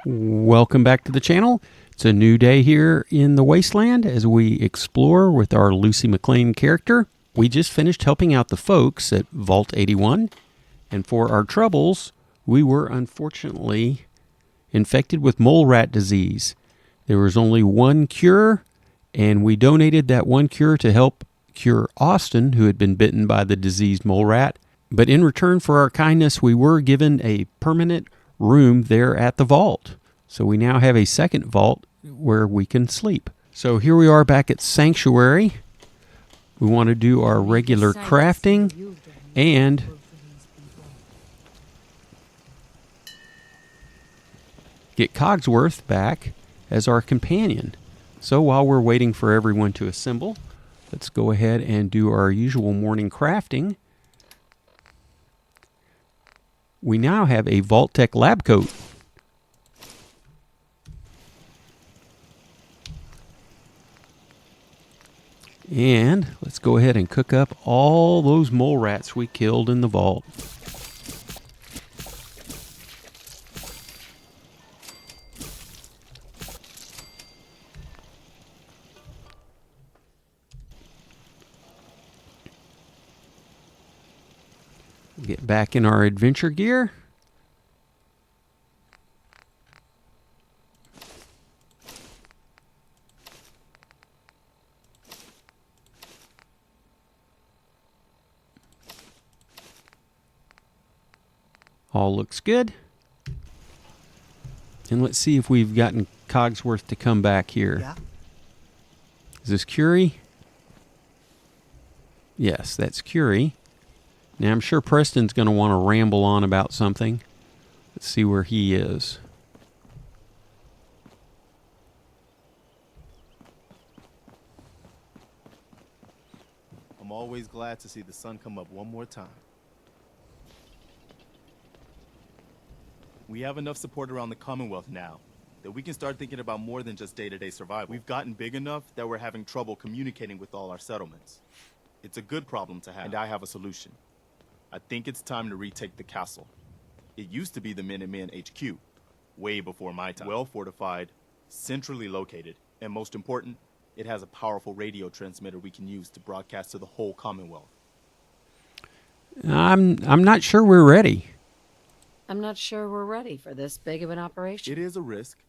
Welcome back to the channel. It's a new day here in the wasteland as we explore with our Lucy Maclean character. We just finished helping out the folks at Vault 81, and for our troubles, we were unfortunately infected with mole rat disease. There was only one cure, and we donated that one cure to help cure Austin, who had been bitten by the diseased mole rat. But in return for our kindness, we were given a permanent room there at the vault. So we now have a second vault where we can sleep. So here we are back at Sanctuary. We want to do our regular crafting and get Cogsworth back as our companion. So while we're waiting for everyone to assemble, let's go ahead and do our usual morning crafting. We now have a Vault Tech lab coat. And let's go ahead and cook up all those mole rats we killed in the vault. Get back in our adventure gear. All looks good. And let's see if we've gotten Cogsworth to come back here. Yeah. Is this Curie? Yes, that's Curie. Now, I'm sure Preston's going to want to ramble on about something. Let's see where he is. I'm always glad to see the sun come up one more time. We have enough support around the Commonwealth now that we can start thinking about more than just day-to-day survival. We've gotten big enough that we're having trouble communicating with all our settlements. It's a good problem to have, and I have a solution. I think it's time to retake the castle. It used to be the Minutemen HQ, way before my time. Well fortified, centrally located, and most important, it has a powerful radio transmitter we can use to broadcast to the whole Commonwealth. I'm not sure we're ready. I'm not sure we're ready for this big of an operation. It is a risk,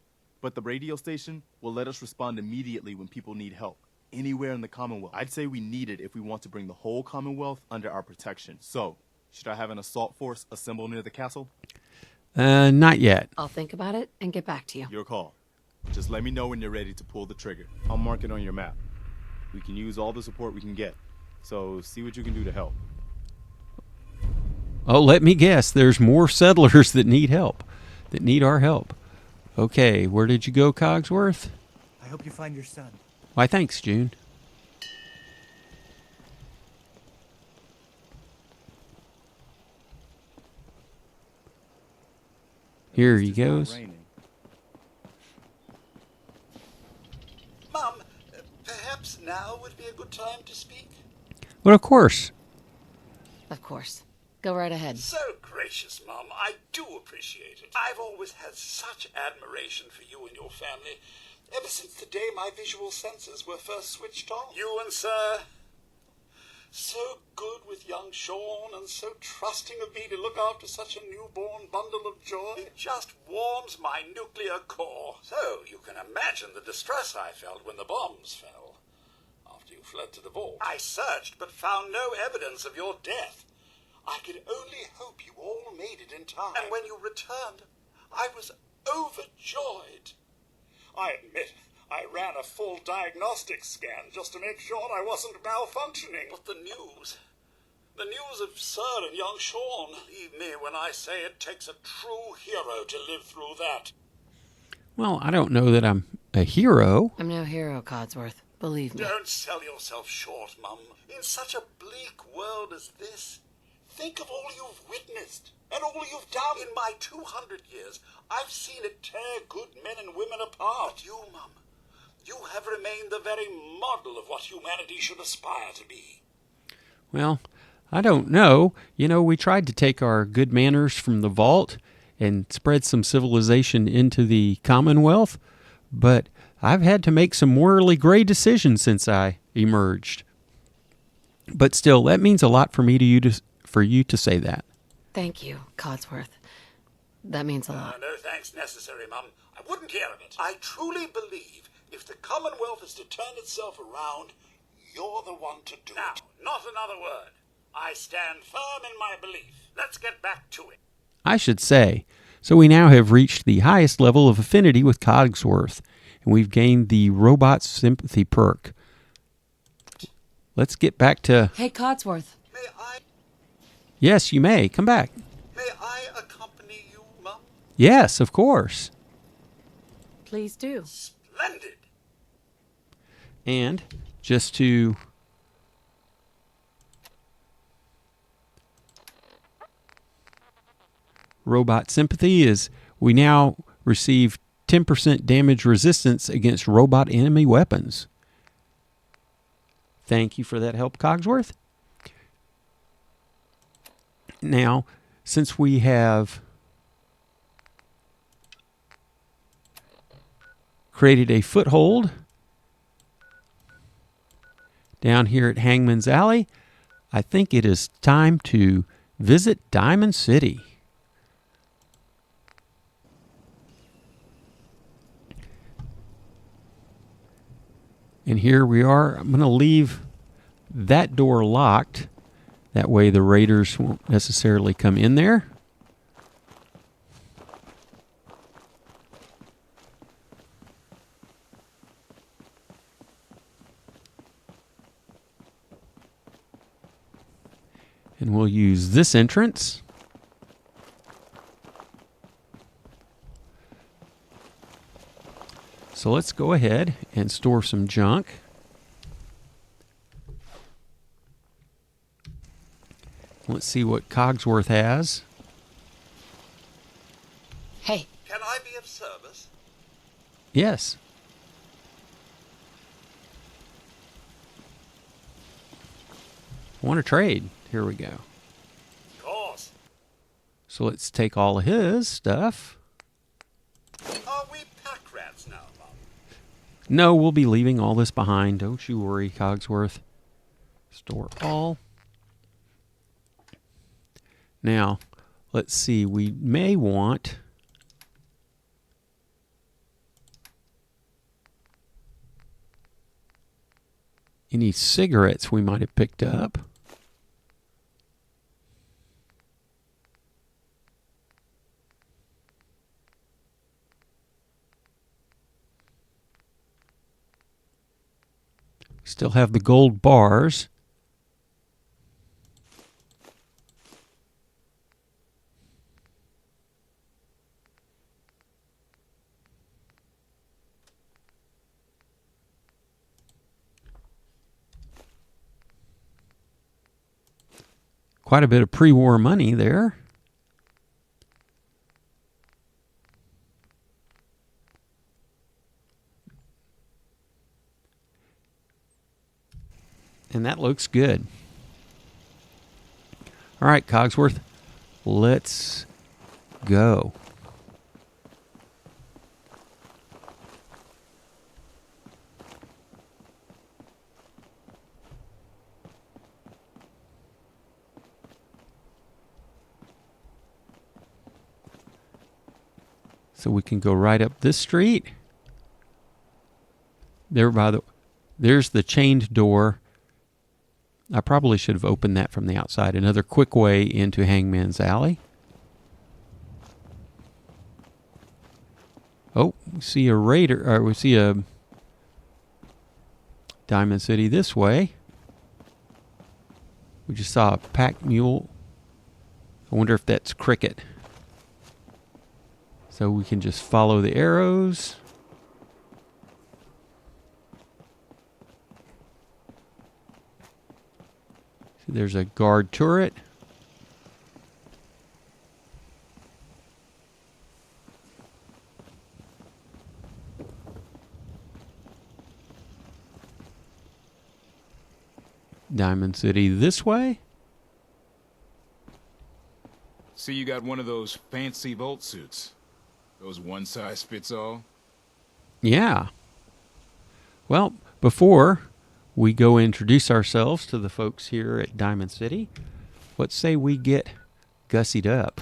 but the radio station will let us respond immediately when people need help, anywhere in the Commonwealth. I'd say we need it if we want to bring the whole Commonwealth under our protection. So, should I have an assault force assemble near the castle? Not yet. I'll think about it and get back to you. Your call. Just let me know when you're ready to pull the trigger. I'll mark it on your map. We can use all the support we can get, so see what you can do to help. Oh, let me guess. There's more settlers that need help, that need our help. Okay, where did you go, Cogsworth? I hope you find your son. Why, thanks, June. Here he goes. Mum, perhaps now would be a good time to speak? Well, of course. Of course. Go right ahead. So gracious, Mum. I do appreciate it. I've always had such admiration for you and your family, ever since the day my visual senses were first switched on. You and Sir, so good with young Sean and so trusting of me to look after such a newborn bundle of joy. It just warms my nuclear core. So you can imagine the distress I felt when the bombs fell after you fled to the vault. I searched but found no evidence of your death. I could only hope you all made it in time. And when you returned, I was overjoyed. I admit, I ran a full diagnostic scan just to make sure I wasn't malfunctioning. But the news of Sir and young Sean, believe me when I say it takes a true hero to live through that. Well, I don't know that I'm a hero. I'm no hero, Codsworth. Believe me. Don't sell yourself short, Mum. In such a bleak world as this, think of all you've witnessed and all you've done. In my 200 years, I've seen it tear good men and women apart. But you, Mum, you have remained the very model of what humanity should aspire to be. Well, I don't know. You know, we tried to take our good manners from the vault and spread some civilization into the Commonwealth, but I've had to make some morally gray decisions since I emerged. But still, that means a lot for you to say that. Thank you, Codsworth. That means a lot. No thanks necessary, Mum. I wouldn't hear of it. I truly believe if the Commonwealth is to turn itself around, you're the one to do it. Not another word. I stand firm in my belief. Let's get back to it. I should say, so we now have reached the highest level of affinity with Cogsworth, and we've gained the robot sympathy perk. Let's get back to... Hey, Codsworth. May I Yes, you may. Come back. accompany you, Mum? Yes, of course. Please do. Splendid. And just to... Robot sympathy is we now receive 10% damage resistance against robot enemy weapons. Thank you for that help, Cogsworth. Now, since we have created a foothold down here at Hangman's Alley, I think it is time to visit Diamond City. And here we are. I'm going to leave that door locked. That way the raiders won't necessarily come in there. And we'll use this entrance. So let's go ahead and store some junk. Let's see what Cogsworth has. Hey, Can I be of service? Yes. I want to trade. Here we go. Of course. So let's take all of his stuff. Are we pack rats now, Mum? No, we'll be leaving all this behind. Don't you worry, Cogsworth. Store all. Now, let's see. We may want... any cigarettes we might have picked up. Still have the gold bars. Quite a bit of pre-war money there. And that looks good. All right, Cogsworth, let's go. So we can go right up this street. There's the chained door. I probably should have opened that from the outside. Another quick way into Hangman's Alley. Oh, we see a raider, or we see a Diamond City this way. We just saw a pack mule. I wonder if that's Cricket. So we can just follow the arrows. See, there's a guard turret. Diamond City this way. See, you got one of those fancy Volt suits. Those one-size-fits-all. Yeah. Well, before we go introduce ourselves to the folks here at Diamond City, let's say we get gussied up.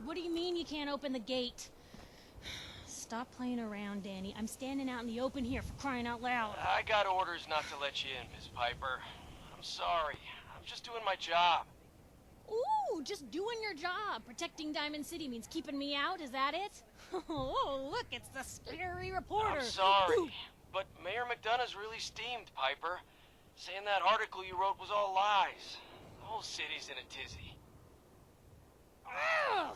What do you mean you can't open the gate? Stop playing around, Danny. I'm standing out in the open here for crying out loud. I got orders not to let you in, Miss Piper. I'm sorry. I'm just doing my job. Ooh, just doing your job. Protecting Diamond City means keeping me out, is that it? Oh, look, it's the scary reporter. I'm sorry, Ooh. but Mayor McDonough's really steamed, Piper. Saying that article you wrote was all lies. The whole city's in a tizzy. Ugh.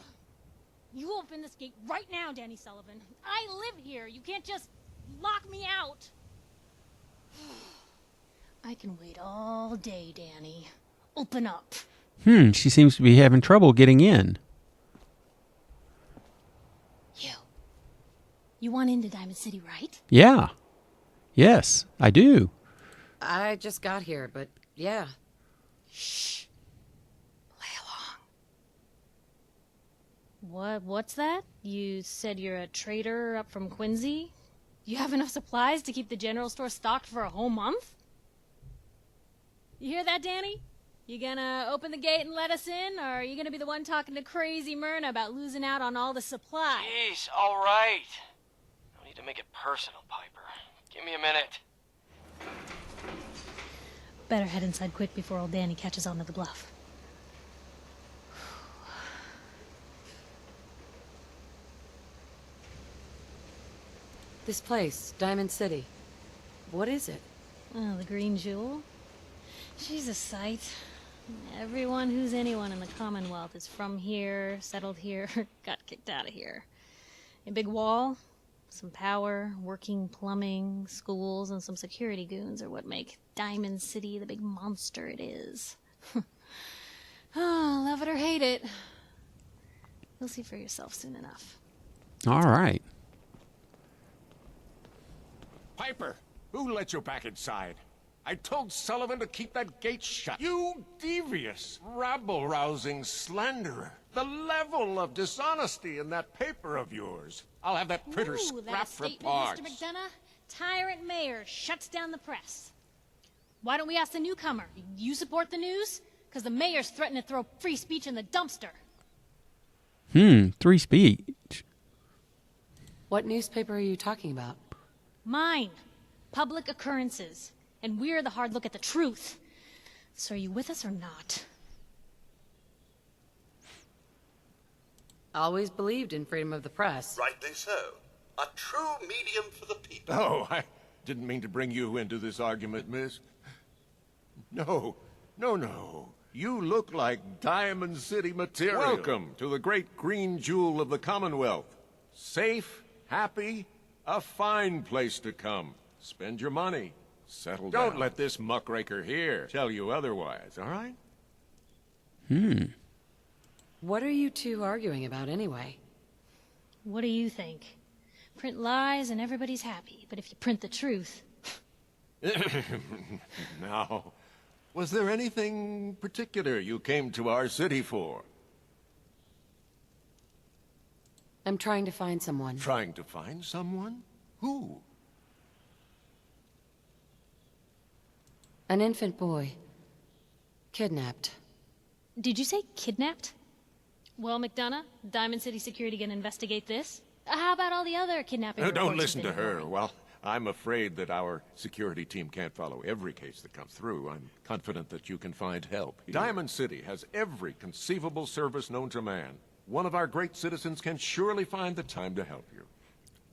You open this gate right now, Danny Sullivan. I live here. You can't just lock me out. I can wait all day, Danny. Open up. She seems to be having trouble getting in. You want into Diamond City, right? Yeah. Yes, I do. I just got here, but yeah. Shh. Play along. What's that? You said you're a trader up from Quincy? You have enough supplies to keep the general store stocked for a whole month? You hear that, Danny? You gonna open the gate and let us in, or are you gonna be the one talking to crazy Myrna about losing out on all the supplies? Jeez, all right. No need to make it personal, Piper. Give me a minute. Better head inside quick before old Danny catches on to the bluff. This place, Diamond City. What is it? Oh, the Green Jewel? She's a sight. Everyone who's anyone in the Commonwealth is from here, settled here, got kicked out of here. A big wall, some power, working plumbing, schools, and some security goons are what make Diamond City the big monster it is. Oh, love it or hate it. You'll see for yourself soon enough. All right. Piper, who let you back inside? I told Sullivan to keep that gate shut. You devious, rabble-rousing slanderer. The level of dishonesty in that paper of yours. I'll have that printer Ooh, that scrapped for statement, parts. Mr. McDonough. Tyrant mayor shuts down the press. Why don't we ask the newcomer? You support the news? Because the mayor's threatening to throw free speech in the dumpster. Free speech. What newspaper are you talking about? Mine. Public occurrences. And we're the hard look at the truth. So are you with us or not? Always believed in freedom of the press. Rightly so. A true medium for the people. Oh, I didn't mean to bring you into this argument, miss. No. You look like Diamond City material. Welcome to the great green jewel of the Commonwealth. Safe, happy, a fine place to come. Spend your money. Settle down. Don't let this muckraker here tell you otherwise, all right? What are you two arguing about anyway? What do you think? Print lies and everybody's happy. But if you print the truth... Now, was there anything particular you came to our city for? I'm trying to find someone. Trying to find someone? Who? An infant boy. Kidnapped. Did you say kidnapped? Well, McDonough, Diamond City Security gonna investigate this? How about all the other kidnapping reports Don't you've listen been to her. ignoring? Well, I'm afraid that our security team can't follow every case that comes through. I'm confident that you can find help here. Diamond City has every conceivable service known to man. One of our great citizens can surely find the time to help you.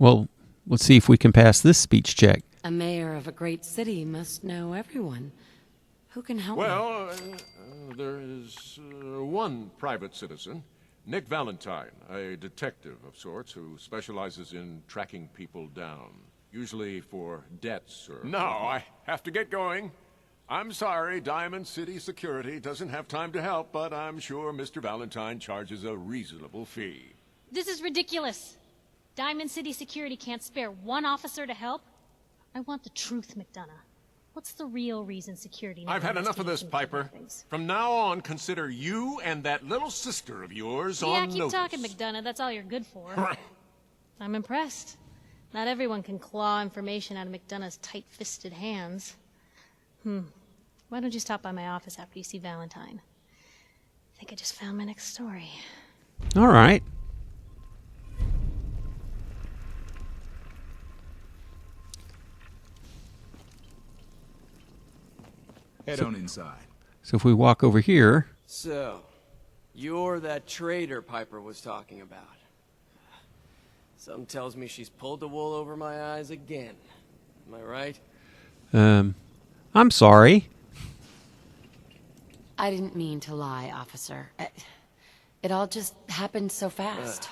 Well, let's see if we can pass this speech check. A mayor of a great city must know everyone. Who can help me? Well, there is one private citizen, Nick Valentine, a detective of sorts who specializes in tracking people down, usually for debts or... No, I have to get going. I'm sorry, Diamond City Security doesn't have time to help, but I'm sure Mr. Valentine charges a reasonable fee. This is ridiculous. Diamond City Security can't spare one officer to help. I want the truth, McDonough. What's the real reason security never I've had enough of this, investigates Piper. kidnappings? From now on, consider you and that little sister of yours Yeah, on keep notice. talking, McDonough. That's all you're good for. I'm impressed. Not everyone can claw information out of McDonough's tight-fisted hands. Why don't you stop by my office after you see Valentine? I think I just found my next story. All right. Head on inside. So if we walk over here, So, you're that traitor Piper was talking about. Something tells me she's pulled the wool over my eyes again. Am I right? I'm sorry. I didn't mean to lie, officer. It all just happened so fast.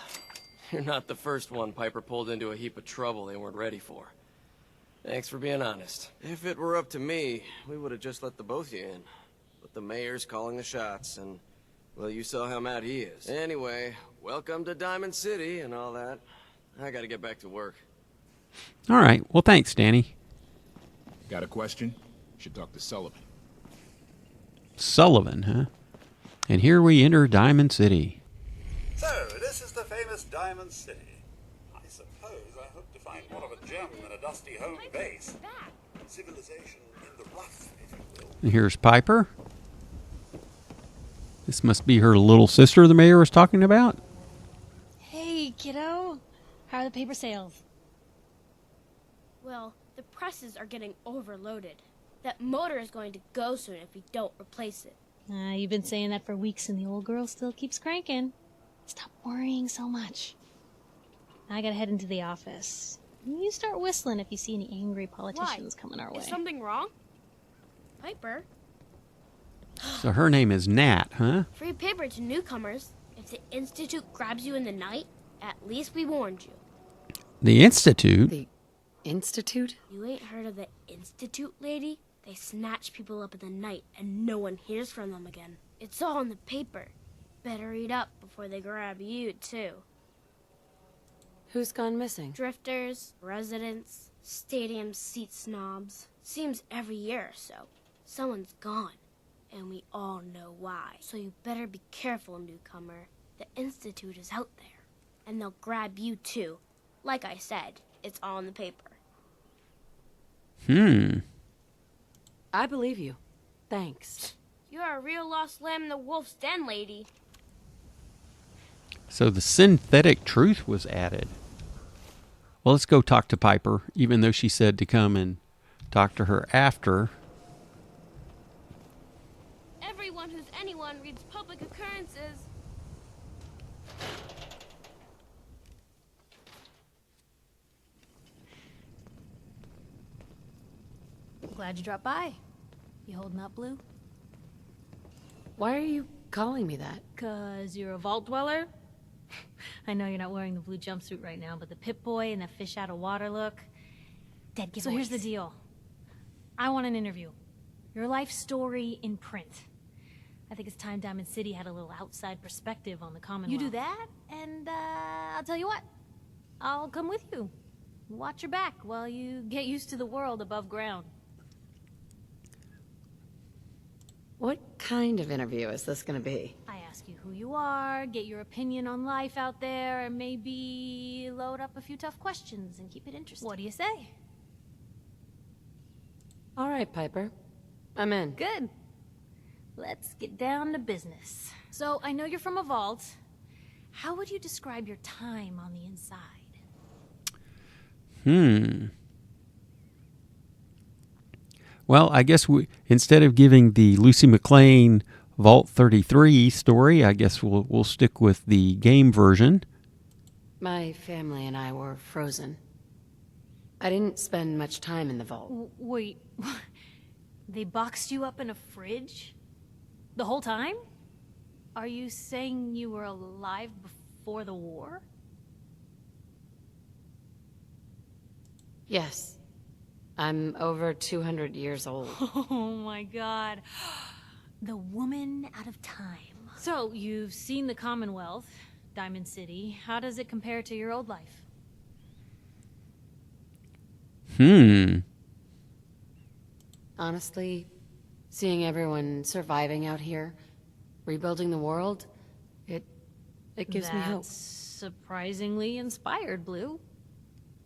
You're not the first one Piper pulled into a heap of trouble they weren't ready for. Thanks for being honest. If it were up to me, we would have just let the both of you in. But the mayor's calling the shots, and, well, you saw how mad he is. Anyway, welcome to Diamond City and all that. I gotta get back to work. All right. Well, thanks, Danny. Got a question? Should talk to Sullivan. Sullivan, huh? And here we enter Diamond City. So, this is the famous Diamond City. I suppose I hope to find more of a gem than a dusty home base. Civilization in the rough, if you will. And here's Piper. This must be her little sister the mayor was talking about. Hey, kiddo. How are the paper sales? Well, the presses are getting overloaded. That motor is going to go soon if we don't replace it. You've been saying that for weeks and the old girl still keeps cranking. Stop worrying so much. I gotta head into the office. You start whistling if you see any angry politicians coming our way. Is something wrong? Piper, So her name is Nat, huh? free paper to newcomers. If the Institute grabs you in the night, at least we warned you. The Institute. The Institute? You ain't heard of the Institute, lady? They snatch people up in the night and no one hears from them again. It's all in the paper. Better read up before they grab you, too. Who's gone missing? Drifters, residents, stadium seat snobs. Seems every year or so. Someone's gone. And we all know why. So you better be careful, newcomer. The Institute is out there. And they'll grab you, too. Like I said, it's all in the paper. I believe you. Thanks. You're a real lost lamb in the wolf's den, lady. So the synthetic truth was added. Well, let's go talk to Piper, even though she said to come and talk to her after. Everyone who's anyone reads public occurrences. Glad you dropped by. You holding up, Blue? Why are you calling me that? 'Cause you're a vault dweller? I know you're not wearing the blue jumpsuit right now, but the Pip-Boy and the fish out of water look. Dead giveaways. So here's the deal. I want an interview. Your life story in print. I think it's time Diamond City had a little outside perspective on the Commonwealth. You do that, and I'll tell you what. I'll come with you. Watch your back while you get used to the world above ground. What kind of interview is this going to be? I ask you who you are, get your opinion on life out there, and maybe load up a few tough questions and keep it interesting. What do you say? All right, Piper. I'm in. Good. Let's get down to business. So, I know you're from a vault. How would you describe your time on the inside? Well, I guess instead of giving the Lucy Maclean Vault 33 story, I guess we'll stick with the game version. My family and I were frozen. I didn't spend much time in the vault. Wait, they boxed you up in a fridge? The whole time? Are you saying you were alive before the war? Yes. I'm over 200 years old. Oh my god. The woman out of time. So, you've seen the Commonwealth, Diamond City. How does it compare to your old life? Honestly, seeing everyone surviving out here, rebuilding the world, it gives me hope. That's surprisingly inspired, Blue.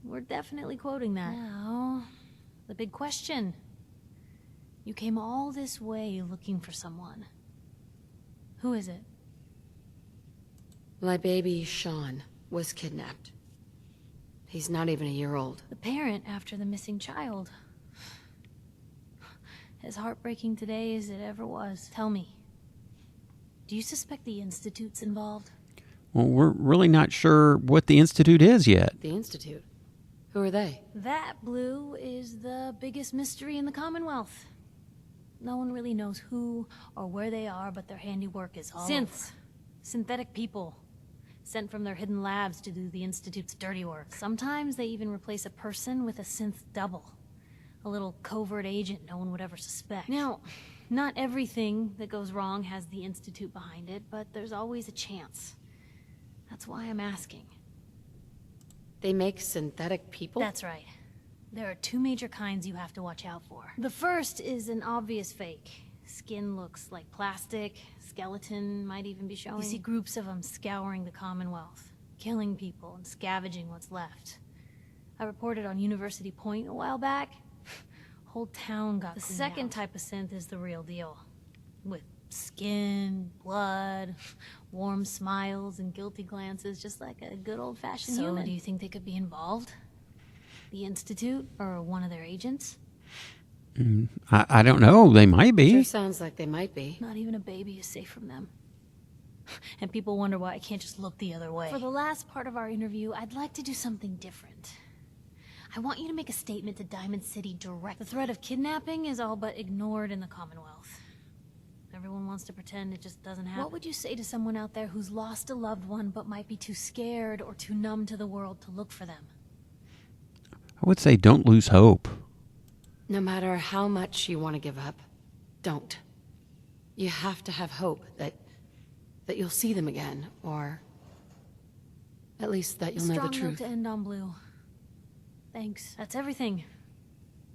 We're definitely quoting that. Now, the big question. You came all this way looking for someone. Who is it? My baby, Sean, was kidnapped. He's not even a year old. The parent after the missing child. As heartbreaking today as it ever was. Tell me, do you suspect the Institute's involved? Well, we're really not sure what the Institute is yet. The Institute? Who are they? That, Blue, is the biggest mystery in the Commonwealth. No one really knows who or where they are, but their handiwork is all synths. Synthetic people. Sent from their hidden labs to do the Institute's dirty work. Sometimes they even replace a person with a synth double. A little covert agent no one would ever suspect. Now, not everything that goes wrong has the Institute behind it, but there's always a chance. That's why I'm asking. They make synthetic people? That's right. There are two major kinds you have to watch out for. The first is an obvious fake. Skin looks like plastic, skeleton might even be showing. You see groups of them scouring the Commonwealth, killing people and scavenging what's left. I reported on University Point a while back. Whole town got The second type of synth is the real deal. With skin, blood, warm smiles, and guilty glances, just like a good old-fashioned human. So, do you think they could be involved? The Institute, or one of their agents? I don't know. They might be. Sure sounds like they might be. Not even a baby is safe from them. And people wonder why I can't just look the other way. For the last part of our interview, I'd like to do something different. I want you to make a statement to Diamond City directly. The threat of kidnapping is all but ignored in the Commonwealth. Everyone wants to pretend it just doesn't happen. What would you say to someone out there who's lost a loved one but might be too scared or too numb to the world to look for them? I would say don't lose hope. No matter how much you want to give up, don't. You have to have hope that you'll see them again, or at least that you'll know the Strong truth. note to end on, Blue. Thanks. That's everything.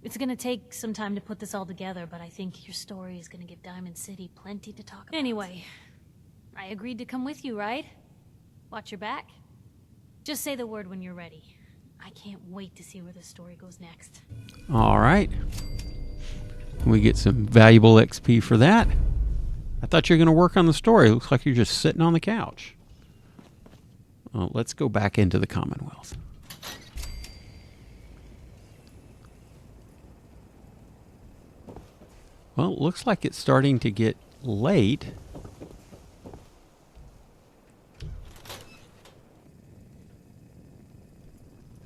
It's gonna take some time to put this all together, but I think your story is gonna give Diamond City plenty to talk about. Anyway, I agreed to come with you, right? Watch your back. Just say the word when you're ready. I can't wait to see where this story goes next. All right. We get some valuable XP for that. I thought you were going to work on the story. It looks like you're just sitting on the couch. Well, let's go back into the Commonwealth. Well, it looks like it's starting to get late.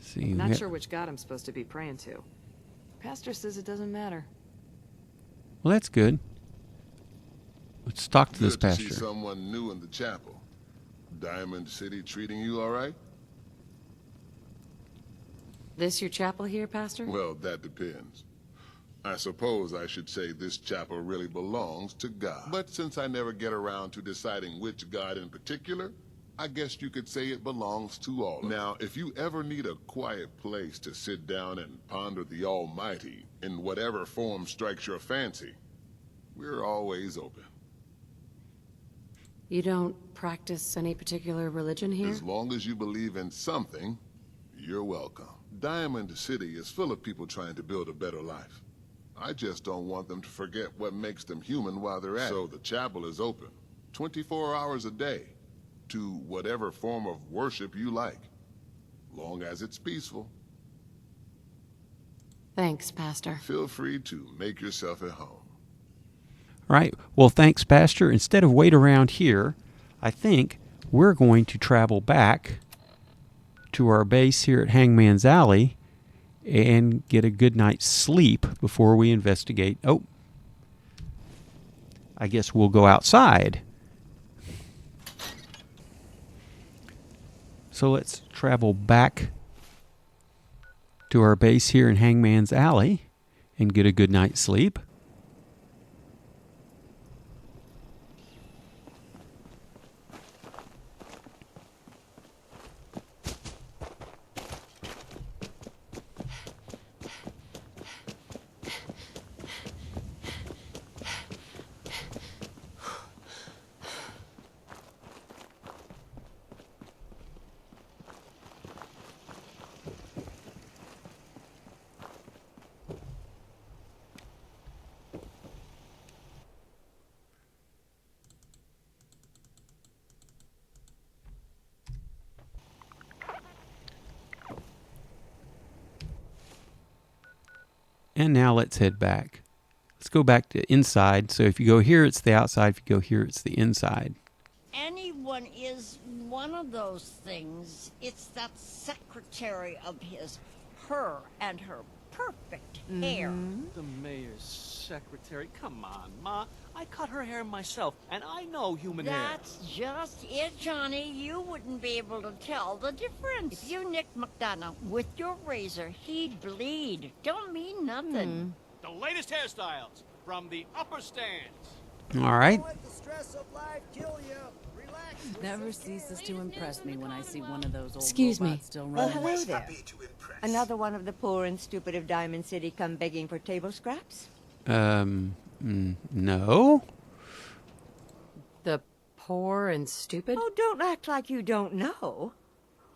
See, Not sure which god I'm supposed to be praying to. Pastor says it doesn't matter. Well, that's good. Let's talk to this Good to pastor. see someone new in the chapel. Diamond City treating you all right? This your chapel here, Pastor? Well, that depends. I suppose I should say this chapel really belongs to God. But since I never get around to deciding which God in particular, I guess you could say it belongs to all of them. Now, if you ever need a quiet place to sit down and ponder the Almighty in whatever form strikes your fancy, we're always open. You don't practice any particular religion here? As long as you believe in something, you're welcome. Diamond City is full of people trying to build a better life. I just don't want them to forget what makes them human while they're at it. So the chapel is open, 24 hours a day, to whatever form of worship you like, long as it's peaceful. Thanks, Pastor. Feel free to make yourself at home. All right. Well, thanks, Pastor. Instead of wait around here, I think we're going to travel back to our base here at Hangman's Alley and get a good night's sleep before we investigate. Oh, I guess we'll go outside. So let's travel back to our base here in Hangman's Alley and get a good night's sleep. And now let's head back. Let's go back to inside. So if you go here, it's the outside. If you go here, it's the inside. Anyone is one of those things. It's that secretary of his, her and her perfect hair. The mayor's secretary. Come on, Ma. I cut her hair myself, and I know human hair. That's just it, Johnny. You wouldn't be able to tell the difference. If you nicked McDonough with your razor, he'd bleed. Don't mean nothing. The latest hairstyles from the upper stands. All right. Never ceases to impress me when I see one of those old Excuse me. robots still Well, running. hello there. Another one of the poor and stupid of Diamond City come begging for table scraps? No. The poor and stupid? Oh, don't act like you don't know.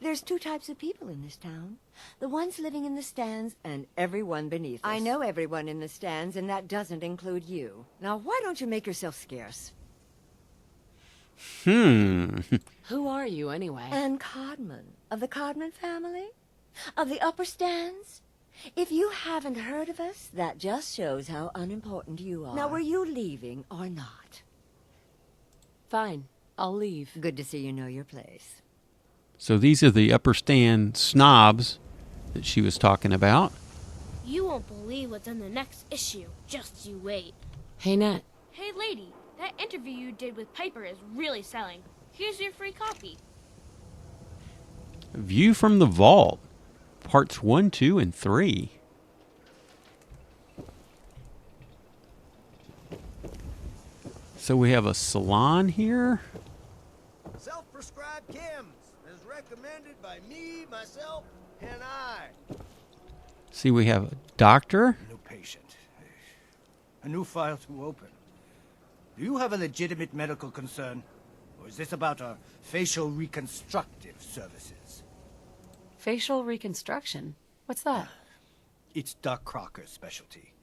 There's two types of people in this town. The ones living in the stands and everyone beneath us. I know everyone in the stands, and that doesn't include you. Now, why don't you make yourself scarce? Who are you, anyway? Anne Codman, of the Codman family? Of the upper stands? If you haven't heard of us, that just shows how unimportant you are. Now, were you leaving or not? Fine. I'll leave. Good to see you know your place. So these are the upper stand snobs that she was talking about. You won't believe what's in the next issue. Just you wait. Hey, Nat. Hey, lady. That interview you did with Piper is really selling. Here's your free copy. View from the Vault, parts 1, 2, and 3. So we have a salon here. Self-prescribed chems, as recommended by me, myself, and I. See, we have a doctor. New patient. A new file to open. Do you have a legitimate medical concern? Or is this about our facial reconstructive services? Facial reconstruction? What's that? It's Doc Crocker's specialty.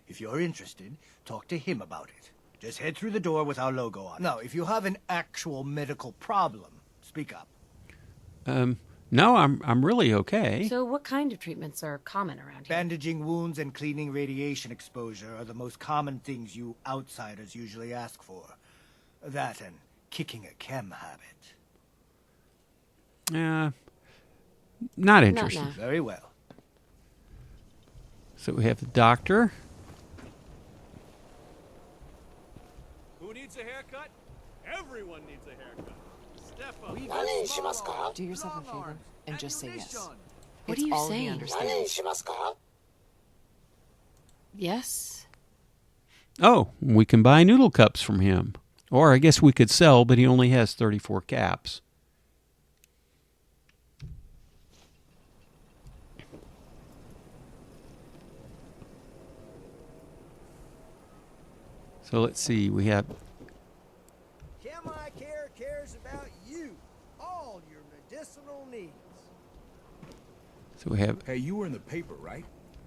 If you're interested, talk to him about it. Just head through the door with our logo on it. Now, if you have an actual medical problem, speak up. No, I'm really okay. So what kind of treatments are common around here? Bandaging wounds and cleaning radiation exposure are the most common things you outsiders usually ask for. That and kicking a chem habit. Not interested. now. Very well. So we have the doctor. Who needs a haircut? Everyone needs a haircut. Step up. Do yourself a favor and just say yes. What It's are you all he saying? understands. Yes. Oh, we can buy noodle cups from him. Or I guess we could sell, but he only has 34 caps. So let's see, we have... Chem Eye Care cares about you. All your medicinal needs. So we have... Hey, you were in the paper, right?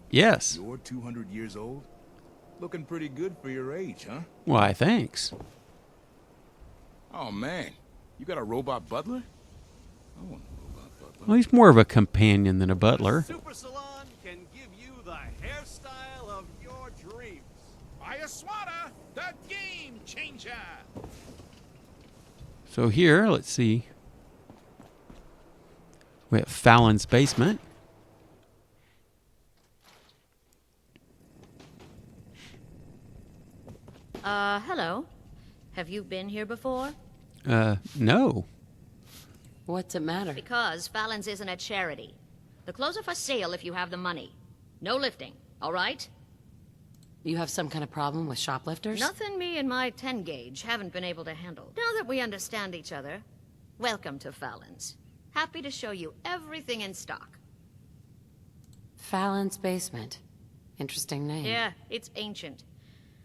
Yes. You're 200 years old? Looking pretty good for your age, huh? Why, thanks. Oh, man. You got a robot butler? I want a robot butler. Well, he's more of a companion than a butler. Super Salon can give you the hairstyle of your dreams. Buy a swatter, the game changer. So here, let's see. We have Fallon's basement. Hello. Have you been here before? No. What's it matter? Because Fallon's isn't a charity. The clothes are for sale if you have the money. No lifting, all right? You have some kind of problem with shoplifters? Nothing me and my 10-gauge haven't been able to handle. Now that we understand each other, welcome to Fallon's. Happy to show you everything in stock. Fallon's Basement. Interesting name. Yeah, it's ancient.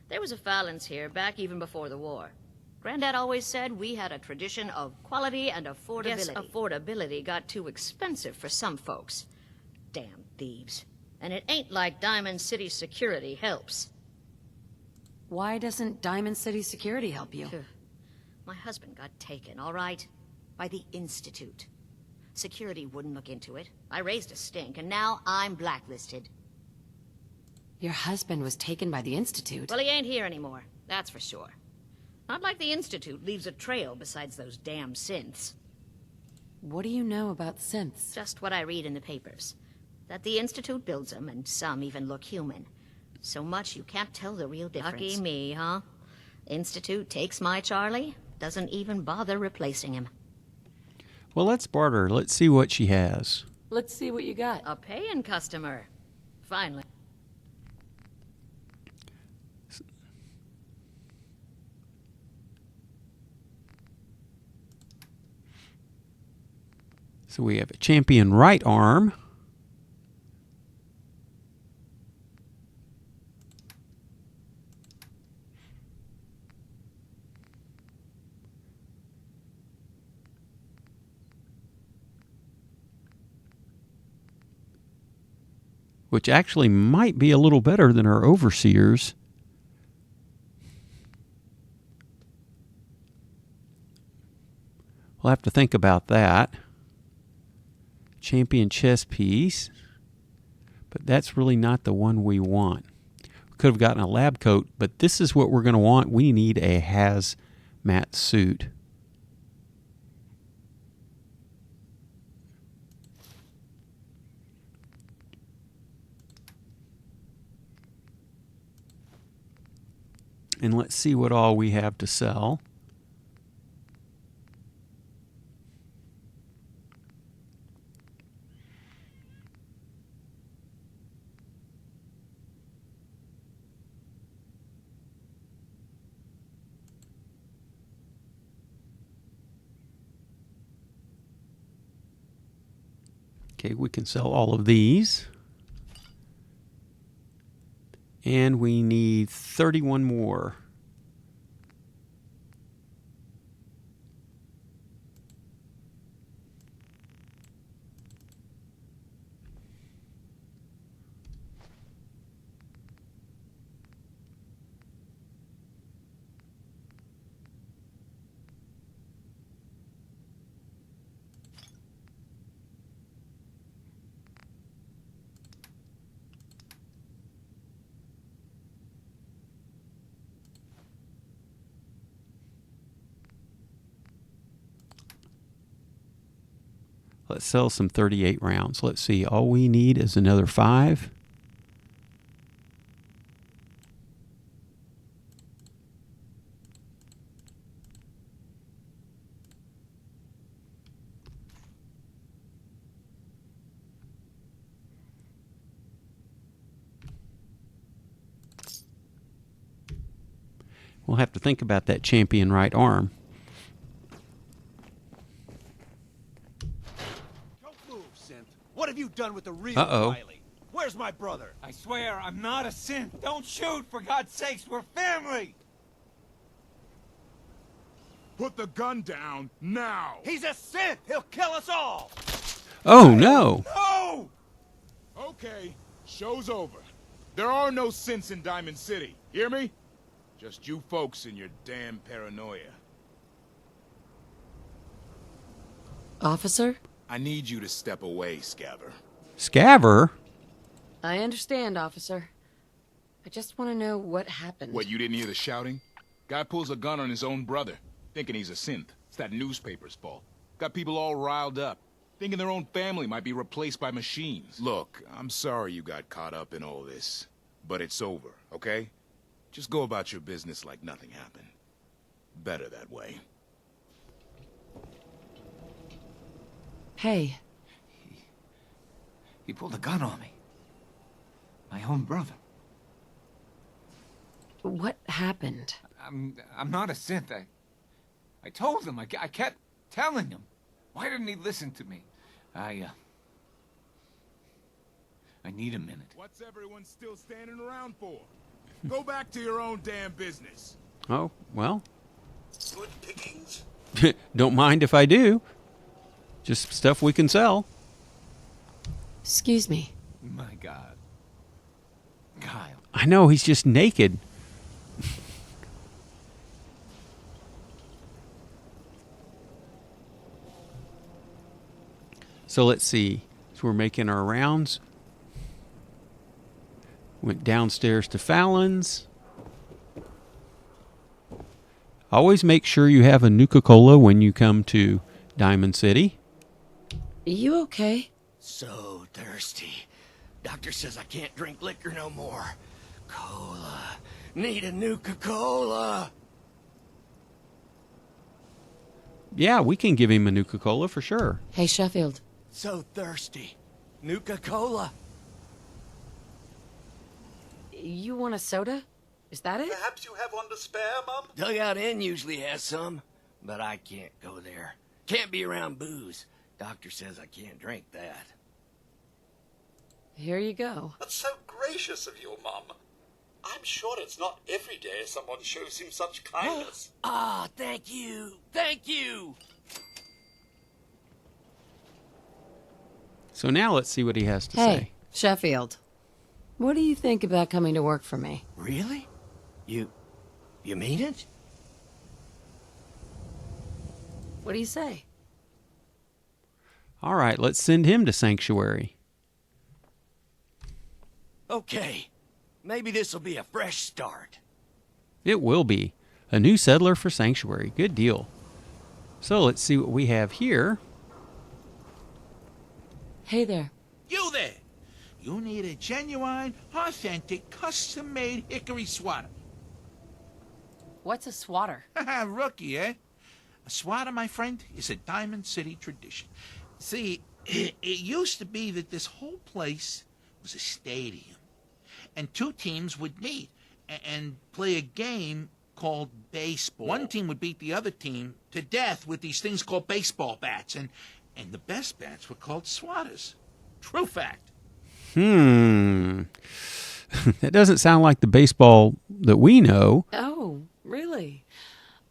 There was a Fallon's here back even before the war. Granddad always said we had a tradition of quality and affordability. Yes, affordability got too expensive for some folks. Damn thieves. And it ain't like Diamond City security helps. Why doesn't Diamond City security help you? My husband got taken, all right? By the Institute. Security wouldn't look into it. I raised a stink, and now I'm blacklisted. Your husband was taken by the Institute? Well, he ain't here anymore, that's for sure. Not like the Institute leaves a trail besides those damn synths. What do you know about synths? Just what I read in the papers. That the Institute builds them, and some even look human. So much you can't tell the real difference. Lucky me, huh? Institute takes my Charlie, doesn't even bother replacing him. Well, let's barter. Let's see what she has. Let's see what you got. A paying customer. Finally. So we have a champion right arm. Which actually might be a little better than our overseers. We'll have to think about that. Champion chess piece. But that's really not the one we want. We could have gotten a lab coat, but this is what we're going to want. We need a hazmat suit. And let's see what all we have to sell. Okay, we can sell all of these. And we need 31 more. Let's sell some 38 rounds. Let's see. All we need is another 5. We'll have to think about that champion right arm. What have you done with the real Riley? Where's my brother? I swear I'm not a synth. Don't shoot, for God's sakes. We're family. Put the gun down now. He's a synth. He'll kill us all. Oh, no. No! Okay, show's over. There are no synths in Diamond City. Hear me? Just you folks and your damn paranoia. Officer? I need you to step away, Scaver. Scaver? I understand, officer. I just want to know what happened. What, you didn't hear the shouting? Guy pulls a gun on his own brother, thinking he's a synth. It's that newspaper's fault. Got people all riled up, thinking their own family might be replaced by machines. Look, I'm sorry you got caught up in all this, but it's over, okay? Just go about your business like nothing happened. Better that way. Hey. He pulled a gun on me. My own brother. What happened? I'm not a synth. I told him. I kept telling him. Why didn't he listen to me? I need a minute. What's everyone still standing around for? Go back to your own damn business. Oh, well. Good pickings. Don't mind if I do. Just stuff we can sell. Excuse me. My God. Kyle. I know, he's just naked. So let's see. So we're making our rounds. Went downstairs to Fallon's. Always make sure you have a Nuka-Cola when you come to Diamond City. You okay? So thirsty. Doctor says I can't drink liquor no more. Cola. Need a Nuka-Cola. Yeah, we can give him a Nuka-Cola for sure. Hey, Sheffield. So thirsty. Nuka-Cola. You want a soda? Is that it? Perhaps you have one to spare, Mum? Dugout Inn usually has some, but I can't go there. Can't be around booze. Doctor says I can't drink that. Here you go. That's so gracious of you, Mum. I'm sure it's not every day someone shows him such kindness. Ah, thank you. Thank you. So now let's see what he has to Hey, say. Sheffield. What do you think about coming to work for me? Really? You mean it? What do you say? All right, let's send him to Sanctuary. Okay. Maybe this'll be a fresh start. It will be. A new settler for Sanctuary. Good deal. So let's see what we have here. Hey there. You there! You need a genuine, authentic, custom-made hickory swatter. What's a swatter? Rookie, eh? A swatter, my friend, is a Diamond City tradition. See, it used to be that this whole place was a stadium. And two teams would meet and play a game called baseball. One team would beat the other team to death with these things called baseball bats. And the best bats were called swatters. True fact. That doesn't sound like the baseball that we know. Oh, really?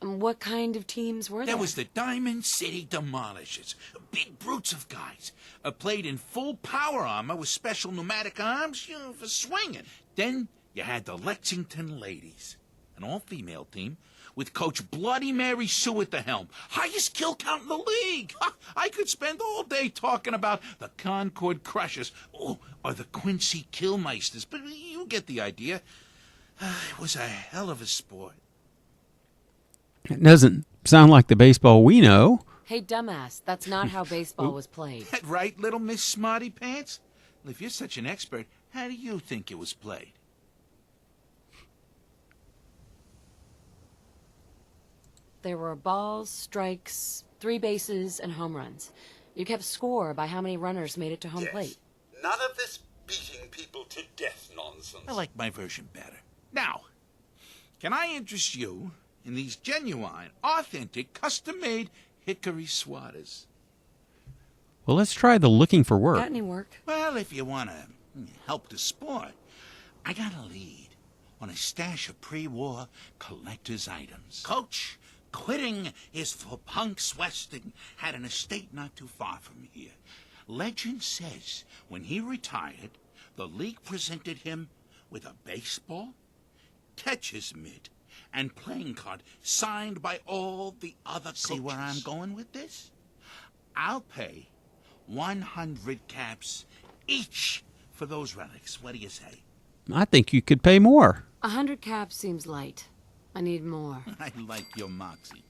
What kind of teams were there? There was the Diamond City Demolishers. Big brutes of guys. Played in full power armor with special pneumatic arms, for swinging. Then you had the Lexington Ladies, an all-female team with Coach Bloody Mary Sue at the helm. Highest kill count in the league. I could spend all day talking about the Concord Crushers or the Quincy Killmeisters, but you get the idea. It was a hell of a sport. It doesn't sound like the baseball we know. Hey, dumbass, that's not how baseball was played. That right, little Miss Smarty Pants? Well, if you're such an expert, how do you think it was played? There were balls, strikes, 3 bases, and home runs. You kept score by how many runners made it to home plate. None of this beating people to death nonsense. I like my version better. Now, can I interest you in these genuine, authentic, custom-made hickory swatters? Well, let's try the looking for work. Got any work? Well, if you want to help the sport, I got a lead on a stash of pre-war collector's items. Coach Quitting is for punks Westing had an estate not too far from here. Legend says when he retired, the league presented him with a baseball, catcher's mitt, and playing card signed by all the other coaches. See where I'm going with this? I'll pay 100 caps each for those relics. What do you say? I think you could pay more. 100 caps seems light. I need more. I like your moxie.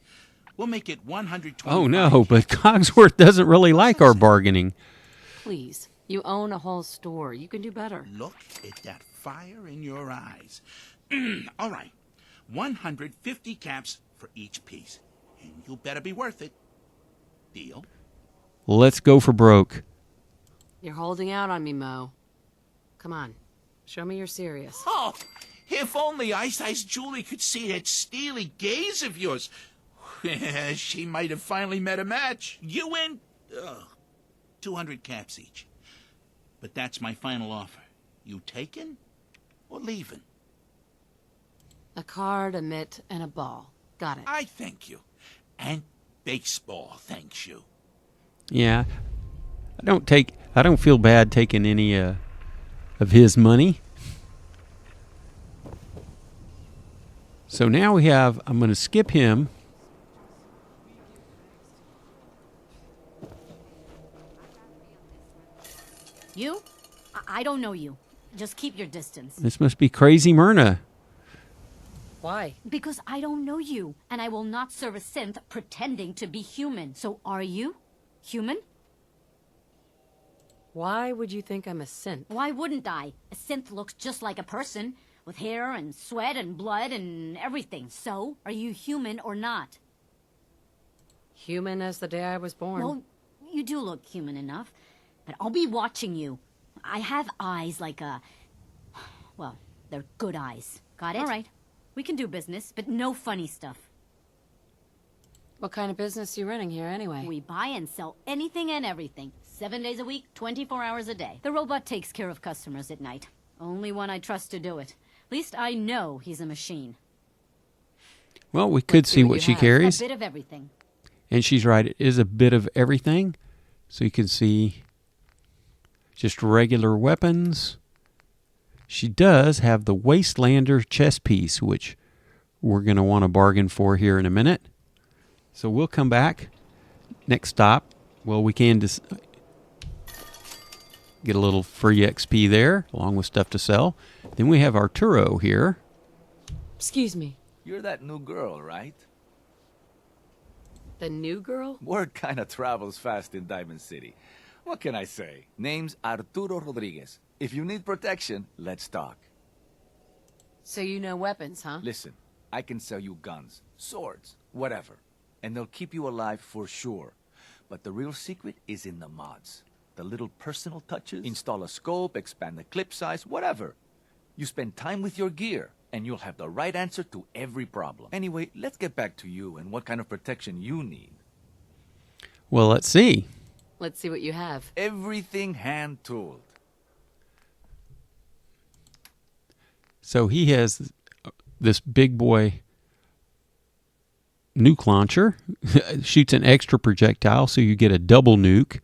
We'll make it 125. Oh, no, but Cogsworth doesn't really like our bargaining. Please, you own a whole store. You can do better. Look at that fire in your eyes. All right, 150 caps for each piece. And you better be worth it. Deal? Let's go for broke. You're holding out on me, Mo. Come on. Show me you're serious. Oh, if only Ice Julie could see that steely gaze of yours. She might have finally met a match. You win 200 caps each. But that's my final offer. You taking or leaving? A card, a mitt, and a ball. Got it. I thank you. And baseball thanks you. Yeah. I don't feel bad taking any of his money. So now I'm going to skip him. You? I don't know you. Just keep your distance. This must be Crazy Myrna. Why? Because I don't know you, and I will not serve a synth pretending to be human. So are you? Human? Why would you think I'm a synth? Why wouldn't I? A synth looks just like a person, with hair and sweat and blood and everything. So, are you human or not? Human as the day I was born. Well, you do look human enough, but I'll be watching you. I have eyes like a... Well, they're good eyes. Got it? All right. We can do business, but no funny stuff. What kind of business are you running here anyway? We buy and sell anything and everything. 7 days a week, 24 hours a day. The robot takes care of customers at night. Only one I trust to do it. At least I know he's a machine. Well, we could see what she carries. A bit of everything. And she's right. It is a bit of everything. So you can see just regular weapons. She does have the Wastelander chess piece, which we're going to want to bargain for here in a minute. So we'll come back. Next stop. Well, we can just get a little free XP there, along with stuff to sell. Then we have Arturo here. Excuse me. You're that new girl, right? The new girl? Word kind of travels fast in Diamond City. What can I say? Name's Arturo Rodriguez. If you need protection, let's talk. So you know weapons, huh? Listen, I can sell you guns, swords, whatever. And they'll keep you alive for sure. But the real secret is in the mods. The little personal touches. Install a scope, expand the clip size, whatever. You spend time with your gear, and you'll have the right answer to every problem. Anyway, let's get back to you and what kind of protection you need. Well, let's see. Let's see what you have. Everything hand-tooled. So he has this big boy nuke launcher. Shoots an extra projectile, so you get a double nuke.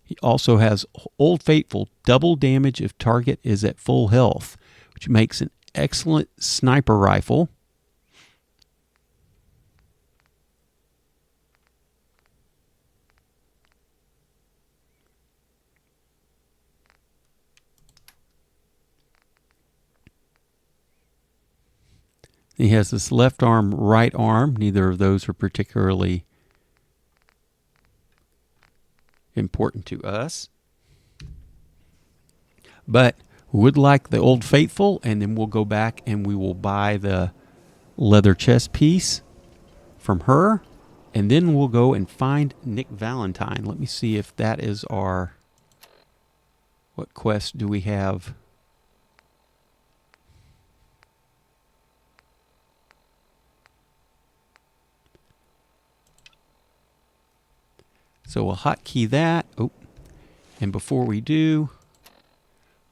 He also has Old Faithful, double damage if target is at full health, which makes an excellent sniper rifle. He has this left arm, right arm. Neither of those are particularly important to us. But we would like the Old Faithful, and then we'll go back and we will buy the leather chest piece from her. And then we'll go and find Nick Valentine. Let me see if that is our... What quest do we have? So we'll hotkey that. Oh, and before we do,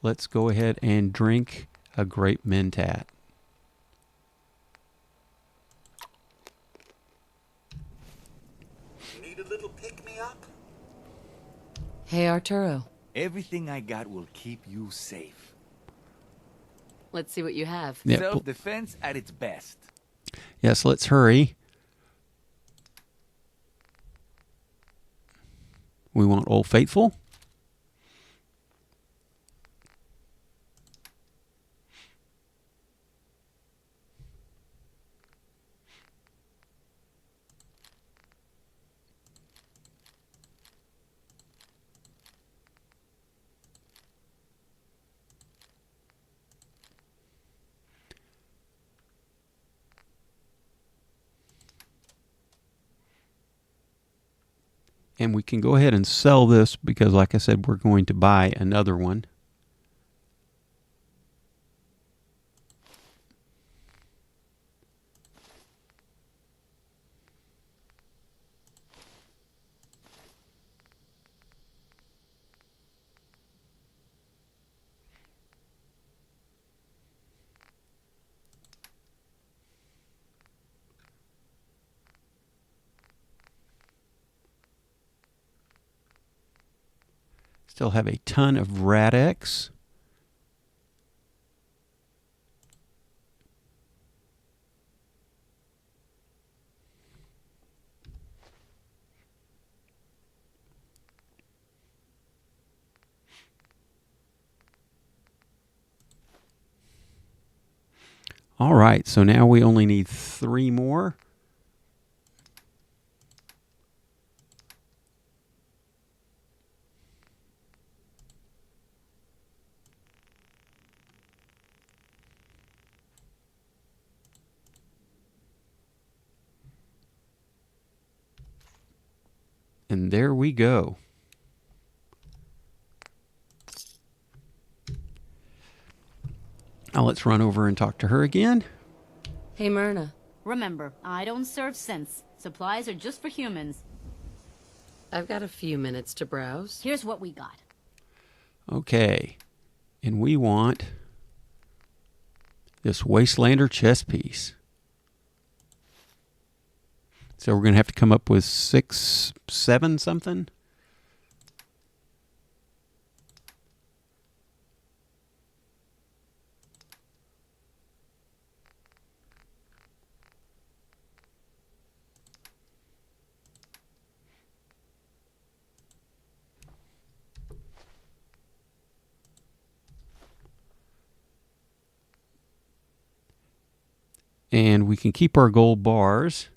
let's go ahead and drink a grape mentat. Need a little pick-me-up? Hey, Arturo. Everything I got will keep you safe. Let's see what you have. Yeah, Self-defense at its best. Yes, let's hurry. We want Old Faithful. And we can go ahead and sell this because, like I said, we're going to buy another one. Still have a ton of Rad-X. All right, so now we only need 3 more. And there we go. Now let's run over and talk to her again. Hey, Myrna. Remember, I don't serve synths. Supplies are just for humans. I've got a few minutes to browse. Here's what we got. Okay. And we want this Wastelander chess piece. So we're going to have to come up with 6, 7 something. And we can keep our gold bars.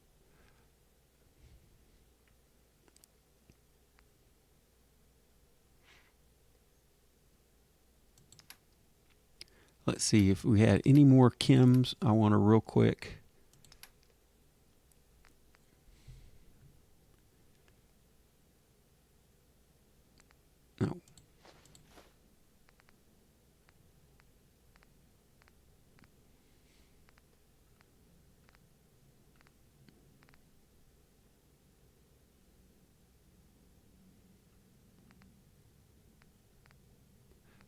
Let's see if we had any more chems. I want to real quick. No.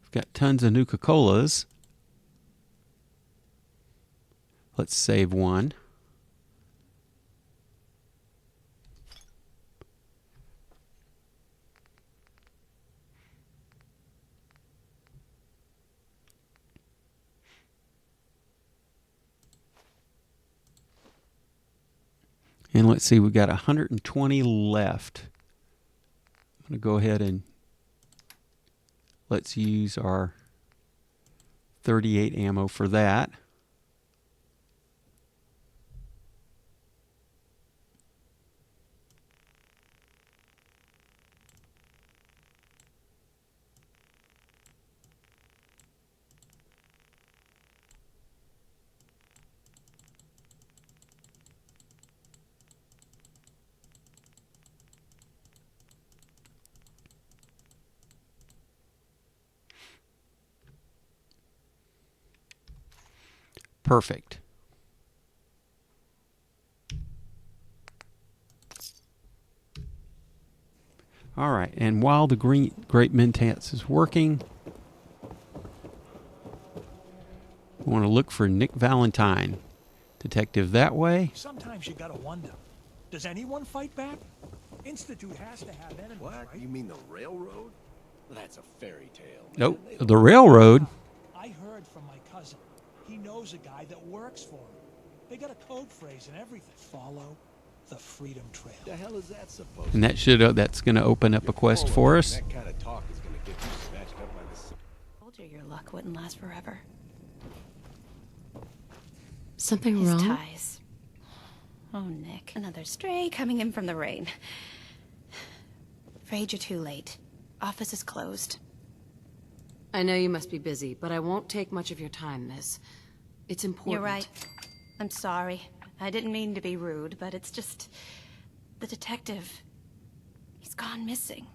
We've got tons of Nuka-Colas. Let's save one. And let's see, we've got 120 left. I'm going to go ahead and let's use our 38 ammo for that. Perfect. All right, and while the Great Mentats is working, we want to look for Nick Valetine. Detective that way. Sometimes you gotta wonder, does anyone fight back? Institute has to have enemies, What? right? You mean the railroad? That's a fairy tale. Nope, the railroad. I heard from my cousin. He knows a guy that works for him. They got a code phrase and everything. Follow the Freedom Trail. The hell is that supposed And that should that's going to open up a quest for us. That kind of talk is going to get you snatched up by the... I told you your luck wouldn't last forever. Something His wrong? ties. Oh, Nick. Another stray coming in from the rain. Afraid you're too late. Office is closed. I know you must be busy, but I won't take much of your time, miss. It's important. You're right. I'm sorry. I didn't mean to be rude, but it's just... The detective... He's gone missing.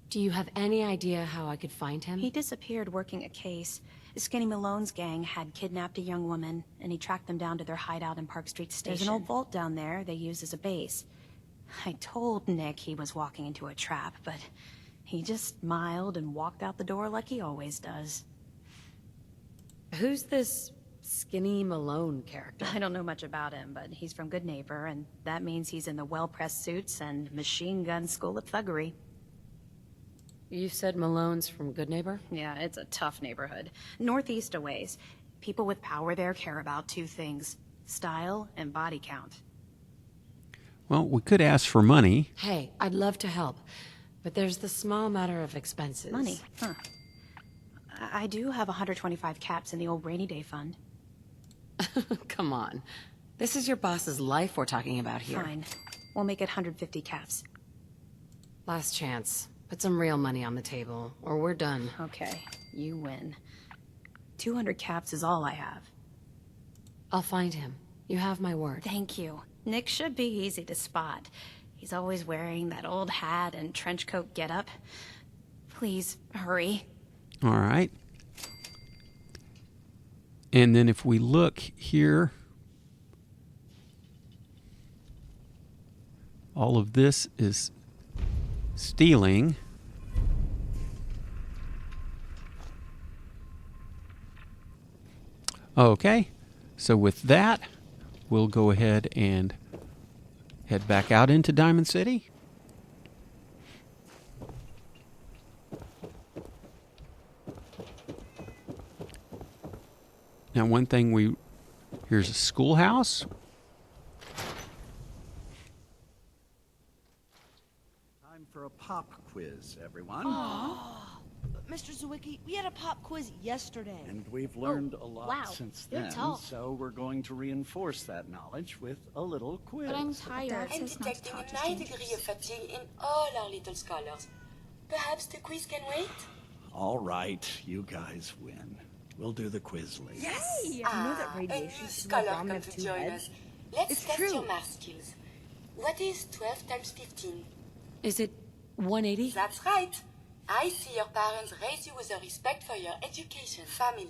Do you have any idea how I could find him? He disappeared working a case. Skinny Malone's gang had kidnapped a young woman, and he tracked them down to their hideout in Park Street Station. There's an old vault down there they use as a base. I told Nick he was walking into a trap, but he just smiled and walked out the door like he always does. Who's this Skinny Malone character? I don't know much about him, but he's from Good Neighbor, and that means he's in the well-pressed suits and machine gun school of thuggery. You said Malone's from Good Neighbor? Yeah, it's a tough neighborhood. Northeast a ways. People with power there care about two things: style and body count. Well, we could ask for money. Hey, I'd love to help, but there's the small matter of expenses. Money? Huh. I do have 125 caps in the old rainy day fund. Come on. This is your boss's life we're talking about here. Fine. We'll make it 150 caps. Last chance. Put some real money on the table, or we're done. Okay, you win. 200 caps is all I have. I'll find him. You have my word. Thank you. Nick should be easy to spot. He's always wearing that old hat and trench coat getup. Please, hurry. All right. And then if we look here, all of this is stealing. Okay, so with that, we'll go ahead and head back out into Diamond City. Now, one thing here's a schoolhouse. Time for a pop quiz, everyone. Mr. Zwicky, we had a pop quiz yesterday. And we've learned a lot wow. since You're then, tall. so we're going to reinforce that knowledge with a little quiz. But I'm tired. I'm detecting a high degree of fatigue in all our little scholars. Perhaps the quiz can wait? All right, you guys win. We'll do the quiz later. Yes! You know that radiation a new is more scholar dominant come of to two join heads? us. Let's It's test true. your math skills. What is 12 times 15? Is it 180? That's right. I see your parents raise you with a respect for your education. Family.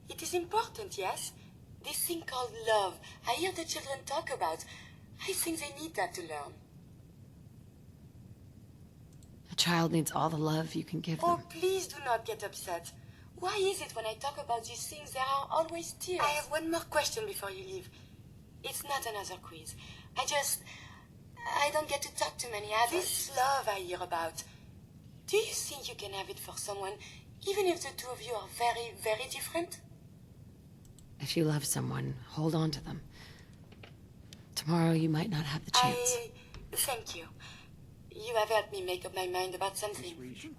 It is important, yes? This thing called love. I hear the children talk about. I think they need that to learn. A child needs all the love you can give them. Oh, please do not get upset. Why is it when I talk about these things there are always tears? I have one more question before you leave. It's not another quiz. I don't get to talk to many adults. This love I hear about. Do you think you can have it for someone, even if the two of you are very, very different? If you love someone, hold on to them. Tomorrow you might not have the chance. Thank you. You have helped me make up my mind about something. Your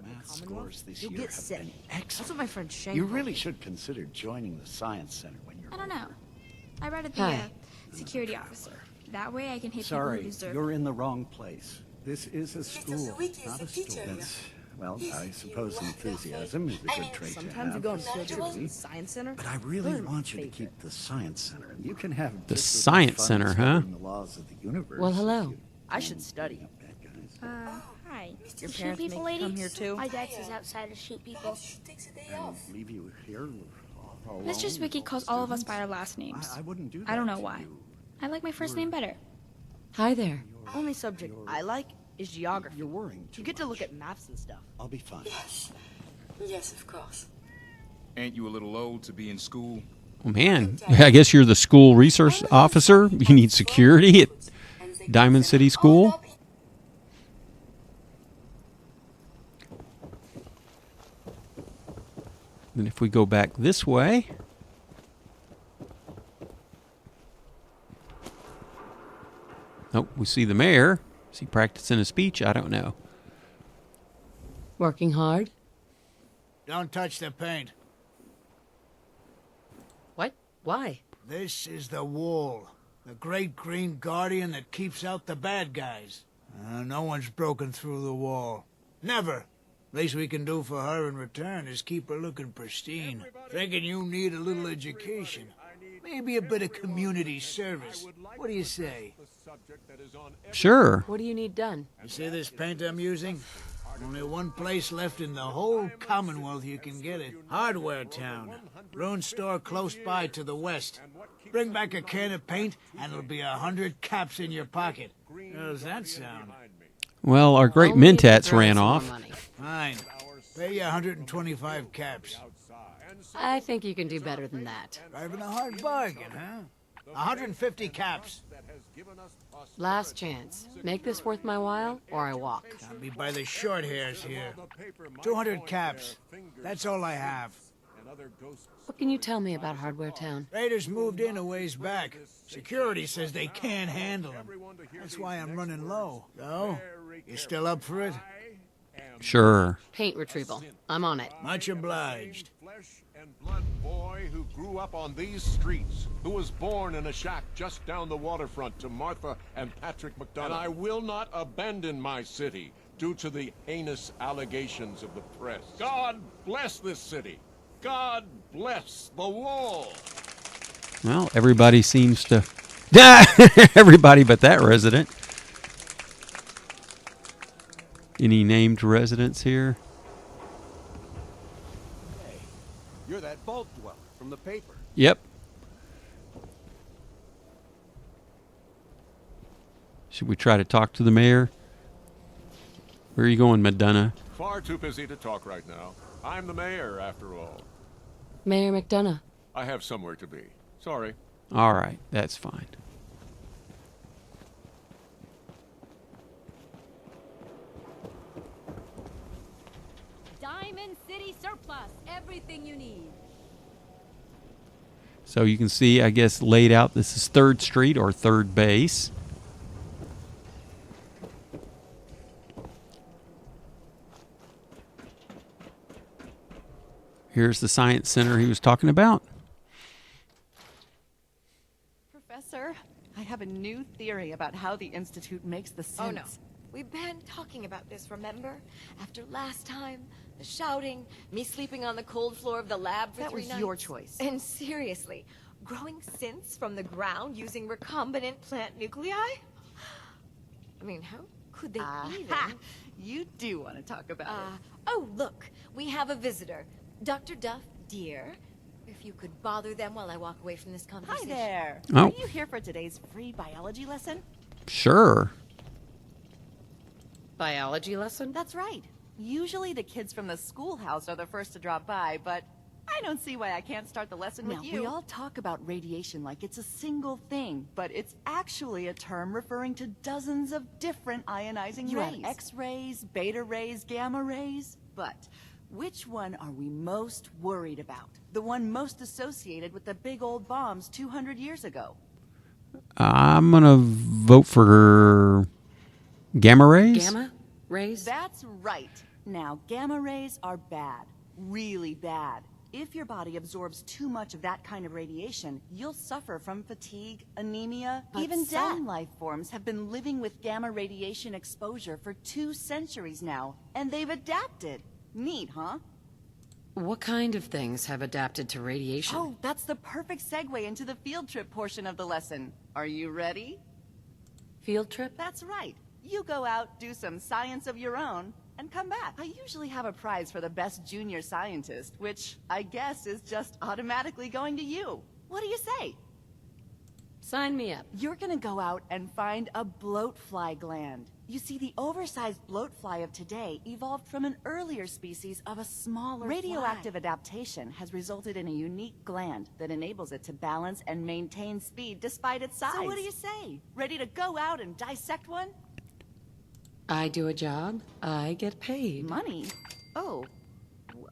math scores this You'll year get have sick. been That's excellent. what my friend Shane You told really me. should consider joining the Science Center when you're I don't know. I'd rather be Hi. a security officer. That way I can hit people Sorry, who deserve you're in the wrong place. This is a school, Zwicky is not the a school. teacher. That's, well, I suppose enthusiasm is a good trait to Sometimes have. you go on field trips to Truly. the science center. But I really Those are my want you to favorite. keep the Science Center. You can have The just as Science much fun Center, huh? discovering the laws of the universe. Well, hello. I should study. Hi. Your Shoot parents people, make you come lady? here too? My dad says outside to shoot people. And leave you here alone. Mr. Zwicky calls all of us by our last names. I wouldn't do that. I don't know to why. you. I like my first name better. Hi there. Only subject I like is geography. You're worrying too You get to much. look at maps and stuff. I'll be fine. Yes. Yes, of course. Ain't you a little old to be in school? Oh, man, I guess you're the school resource officer. You need security at Diamond City School. Then if we go back this way, oh, we see the mayor. Is he practicing a speech? I don't know. Working hard? Don't touch the paint. What? Why? This is the wall. The great green guardian that keeps out the bad guys. No one's broken through the wall. Never. Least we can do for her in return is keep her looking pristine. Thinking you need a little education. Maybe a bit of community service. What do you say? Sure. What do you need done? You see this paint I'm using? Only one place left in the whole Commonwealth you can get it. Hardware Town. Ruin store close by to the west. Bring back a can of paint and it'll be 100 caps in your pocket. How does that sound? Well, our great Mentats ran off. Fine. Pay you 125 caps. I think you can do better than that. Driving a hard bargain, huh? 150 caps. Last chance. Make this worth my while, or I walk. Got me by the short hairs here. 200 caps. That's all I have. What can you tell me about Hardware Town? Raiders moved in a ways back. Security says they can't handle them. That's why I'm running low. So, you still up for it? Sure. Paint retrieval. I'm on it. Much obliged. Blood boy who grew up on these streets, who was born in a shack just down the waterfront to Martha and Patrick McDonough. And I will not abandon my city due to the heinous allegations of the press. God bless this city. God bless the wall. Well, everybody seems to... Everybody but that resident. Any named residents here? You're that vault dweller from the paper. Yep. Should we try to talk to the mayor? Where are you going, Madonna? Far too busy to talk right now. I'm the mayor, after all. Mayor McDonough. I have somewhere to be. Sorry. All right, that's fine. Diamond City Surplus. Everything you need. So you can see, I guess, laid out, this is 3rd Street or 3rd Base. Here's the science center he was talking about. Professor, I have a new theory about how the Institute makes the synths. Oh no. We've been talking about this, remember? After last time, the shouting, me sleeping on the cold floor of the lab for 3 nights. That was your choice. And seriously, growing synths from the ground using recombinant plant nuclei? I mean, how could they even? You do want to talk about it. Oh, look, we have a visitor. Dr. Duff, dear, if you could bother them while I walk away from this Hi conversation. there. Oh. Are you here for today's free biology lesson? Sure. Biology lesson? That's right. Usually the kids from the schoolhouse are the first to drop by, but I don't see why I can't start the lesson with you. We all talk about radiation like it's a single thing, but it's actually a term referring to dozens of different ionizing rays. You have X-rays, beta rays, gamma rays, but which one are we most worried about? The one most associated with the big old bombs 200 years ago. I'm going to vote for gamma rays. Gamma rays? That's right. Now, gamma rays are bad. Really bad. If your body absorbs too much of that kind of radiation, you'll suffer from fatigue, anemia, even death. Some life forms have been living with gamma radiation exposure for 2 centuries now, and they've adapted. Neat, huh? What kind of things have adapted to radiation? Oh, that's the perfect segue into the field trip portion of the lesson. Are you ready? Field trip? That's right. You go out, do some science of your own, and come back. I usually have a prize for the best junior scientist, which I guess is just automatically going to you. What do you say? Sign me up. You're gonna go out and find a bloatfly gland. You see, the oversized bloatfly of today evolved from an earlier species of a smaller radioactive adaptation has resulted in a unique gland that enables it to balance and maintain speed despite its size. So what do you say? Ready to go out and dissect one? I do a job, I get paid. Money? Oh.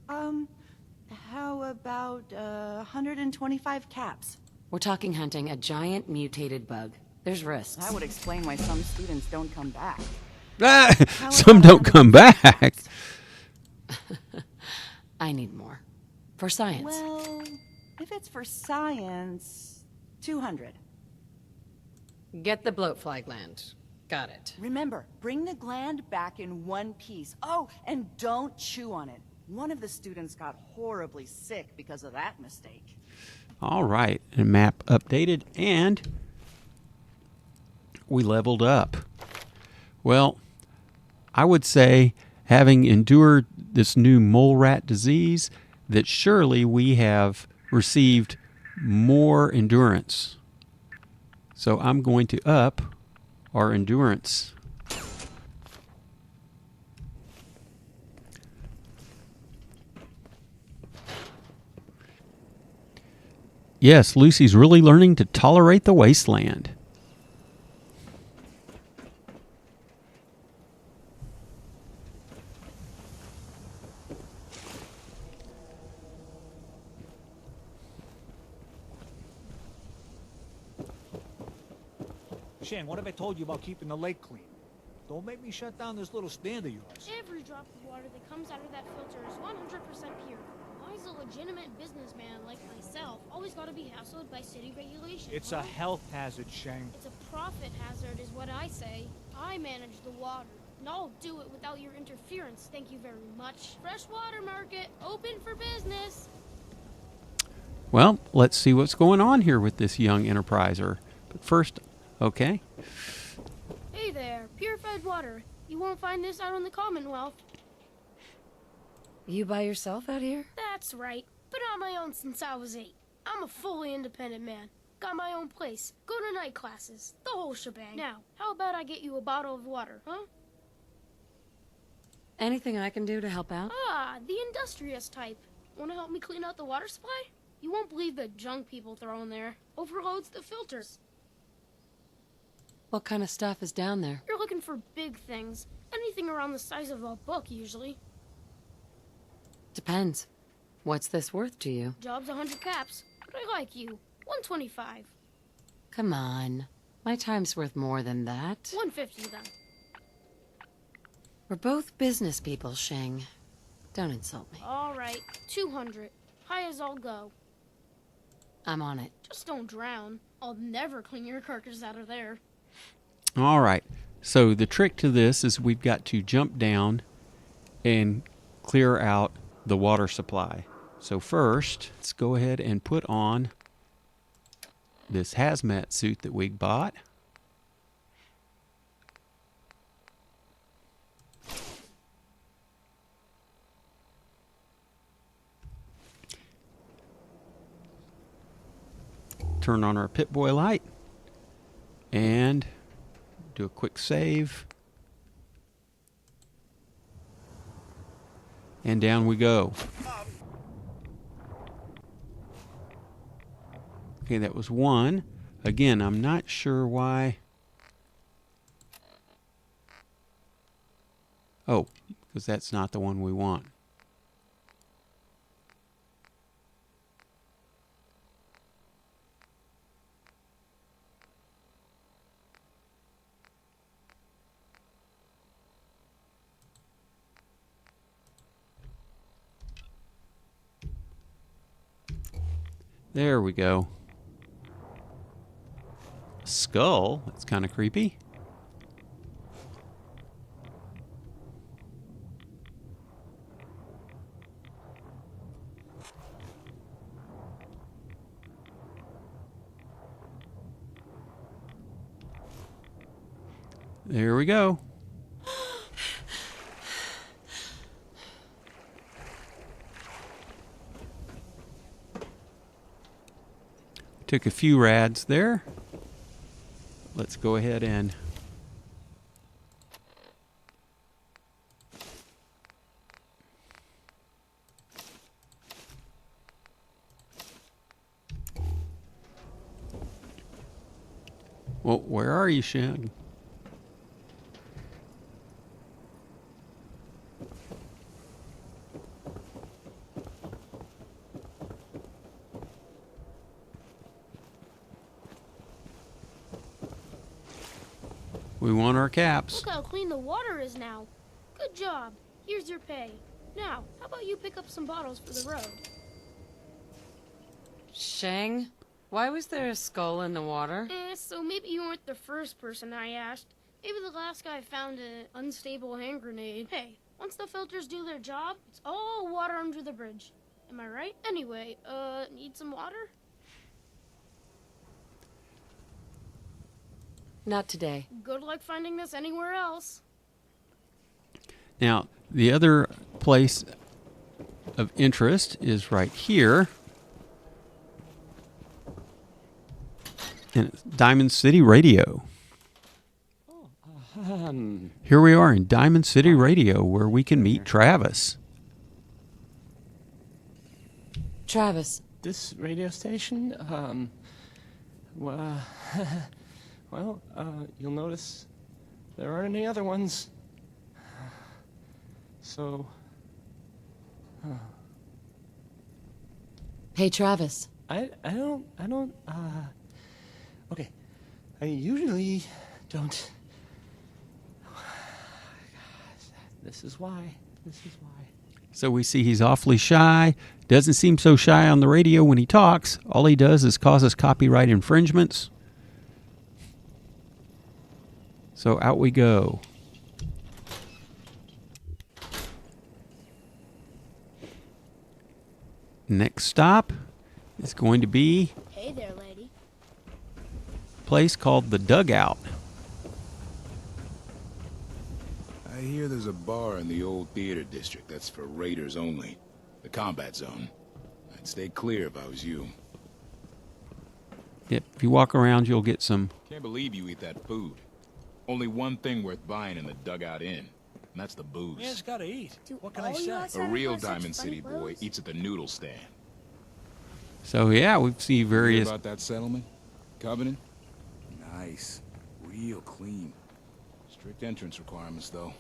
How about 125 caps? We're talking hunting a giant mutated bug. There's risks. That would explain why some students don't come back. Some don't come back. I need more. For science. Well, if it's for science, 200. Get the bloatfly gland. Got it. Remember, bring the gland back in one piece. Oh, and don't chew on it. One of the students got horribly sick because of that mistake. All right, and map updated, and we leveled up. Well, I would say, having endured this new mole rat disease, that surely we have received more endurance. So I'm going to up our endurance. Yes, Lucy's really learning to tolerate the wasteland. Shane, what have I told you about keeping the lake clean? Don't make me shut down this little stand of yours. Every drop of water that comes out of that filter is 100% pure. Why is a legitimate businessman like myself always got to be hassled by city regulations? It's a health hazard, Shane. It's a profit hazard is what I say. I manage the water, and I'll do it without your interference, thank you very much. Freshwater market, open for business. Well, let's see what's going on here with this young enterpriser. But first, okay. Hey there, purified water. You won't find this out on the Commonwealth. You by yourself out here? That's right. Been on my own since I was 8. I'm a fully independent man. Got my own place. Go to night classes. The whole shebang. Now, how about I get you a bottle of water, huh? Anything I can do to help out? Ah, the industrious type. Want to help me clean out the water supply? You won't believe the junk people throw in there. Overloads the filters. What kind of stuff is down there? You're looking for big things. Anything around the size of a book, usually. Depends. What's this worth to you? Job's 100 caps, but I like you. 125. Come on. My time's worth more than that. 150 then. We're both business people, Sheng. Don't insult me. All right, 200. High as I'll go. I'm on it. Just don't drown. I'll never clean your carcass out of there. All right. So the trick to this is we've got to jump down and clear out the water supply. So first, let's go ahead and put on this hazmat suit that we bought. Turn on our Pip-Boy light and do a quick save. And down we go. Okay, that was one. Again, I'm not sure why. Oh, because that's not the one we want. There we go. Skull? That's kind of creepy. There we go. Took a few rads there. Let's go ahead and well, where are you, Shang? We want our caps. Look how clean the water is now. Good job. Here's your pay. Now, how about you pick up some bottles for the road? Sheng, why was there a skull in the water? So maybe you weren't the first person I asked. Maybe the last guy found an unstable hand grenade. Hey, once the filters do their job, it's all water under the bridge. Am I right? Anyway, need some water? Not today. Good luck finding this anywhere else. Now, the other place of interest is right here. And it's Diamond City Radio. Here we are in Diamond City Radio, where we can meet Travis. Travis. This radio station, well, you'll notice there aren't any other ones. So, Hey, Travis. I don't, okay. I usually don't. This is why. So we see he's awfully shy. Doesn't seem so shy on the radio when he talks. All he does is causes copyright infringements. So out we go. Next stop is going to be Hey there, lady. a place called The Dugout. I hear there's a bar in the old theater district that's for raiders only. The combat zone. I'd stay clear if I was you. Yep, if you walk around, you'll get some. Can't believe you eat that food. Only one thing worth buying in the Dugout Inn, and that's the booze. Man's gotta eat. What can I say? A real Diamond City boy eats at the noodle stand. So yeah, we see You hear various. about that settlement? Covenant? Nice. Real clean. Strict entrance requirements, though.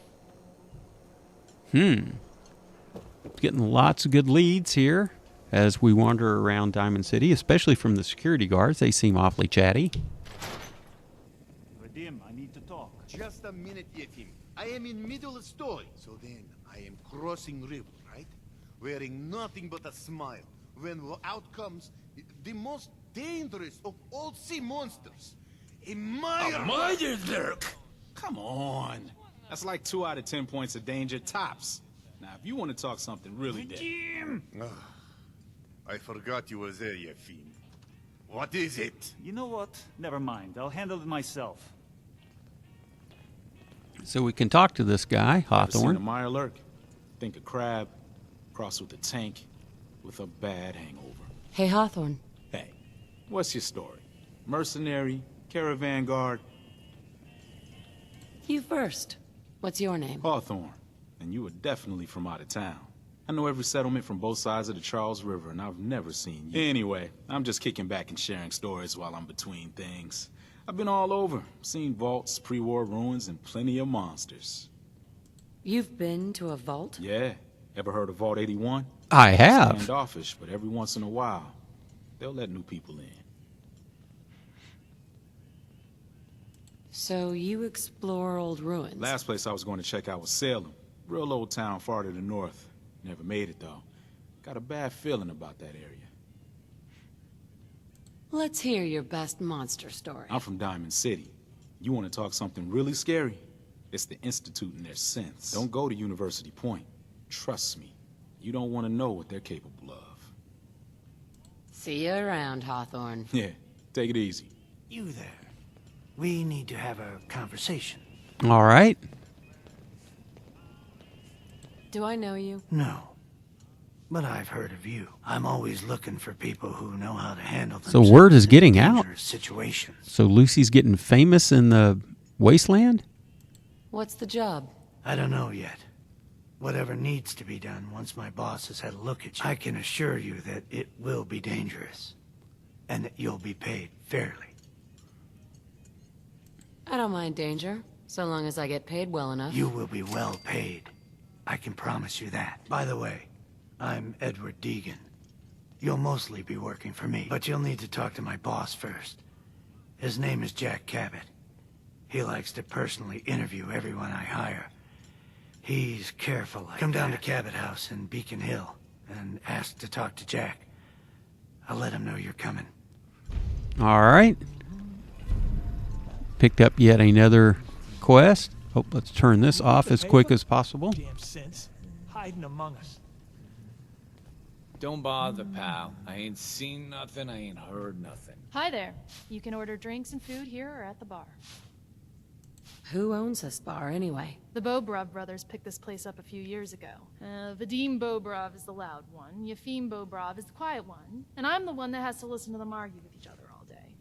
Getting lots of good leads here as we wander around Diamond City, especially from the security guards. They seem awfully chatty. Vadim, I need to talk. Just a minute, Yetim. I am in middle of story. So then, I am crossing river, right? Wearing nothing but a smile. When out comes the most dangerous of all sea monsters. A Meyerdirk! Come on. That's like 2 out of 10 points of danger tops. Now, if you want to talk something really big. I forgot you were there, Yefim. What is it? You know what? Never mind. I'll handle it myself. So we can talk to this guy, Ever seen a Hawthorne. Meyer lurk? Think a crab, crossed with a tank, with a bad hangover. Hey, Hawthorne. Hey, what's your story? Mercenary, caravan guard? You first. What's your name? Hawthorne. And you were definitely from out of town. I know every settlement from both sides of the Charles River, and I've never seen you. Anyway, I'm just kicking back and sharing stories while I'm between things. I've been all over, seen vaults, pre-war ruins, and plenty of monsters. You've been to a vault? Yeah. Ever heard of Vault 81? I have. Standoffish, but every once in a while, they'll let new people in. So you explore old ruins? Last place I was going to check out was Salem. Real old town far to the north. Never made it, though. Got a bad feeling about that area. Let's hear your best monster story. I'm from Diamond City. You want to talk something really scary? It's the Institute and their synths. Don't go to University Point. Trust me. You don't want to know what they're capable of. See you around, Hawthorne. Yeah, take it easy. You there. We need to have a conversation. All right. Do I know you? No. But I've heard of you. I'm always looking for people who know how to handle So themselves word is in getting out. dangerous situations. So Lucy's getting famous in the wasteland? What's the job? I don't know yet. Whatever needs to be done once my boss has had a look at you, I can assure you that it will be dangerous. And that you'll be paid fairly. I don't mind danger, so long as I get paid well enough. You will be well paid. I can promise you that. By the way, I'm Edward Deegan. You'll mostly be working for me, but you'll need to talk to my boss first. His name is Jack Cabot. He likes to personally interview everyone I hire. He's careful like Come down to Cabot House in Beacon Hill and ask to talk to Jack. I'll let him know you're coming. All right. Picked up yet another quest. Oh, let's turn this off as quick as possible. Damn synths. Hiding among us. Don't bother, pal. I ain't seen nothing, I ain't heard nothing. Hi there. You can order drinks and food here or at the bar. Who owns this bar, anyway? The Bobrov brothers picked this place up a few years ago. Vadim Bobrov is the loud one, Yefim Bobrov is the quiet one, and I'm the one that has to listen to them argue with each other all day.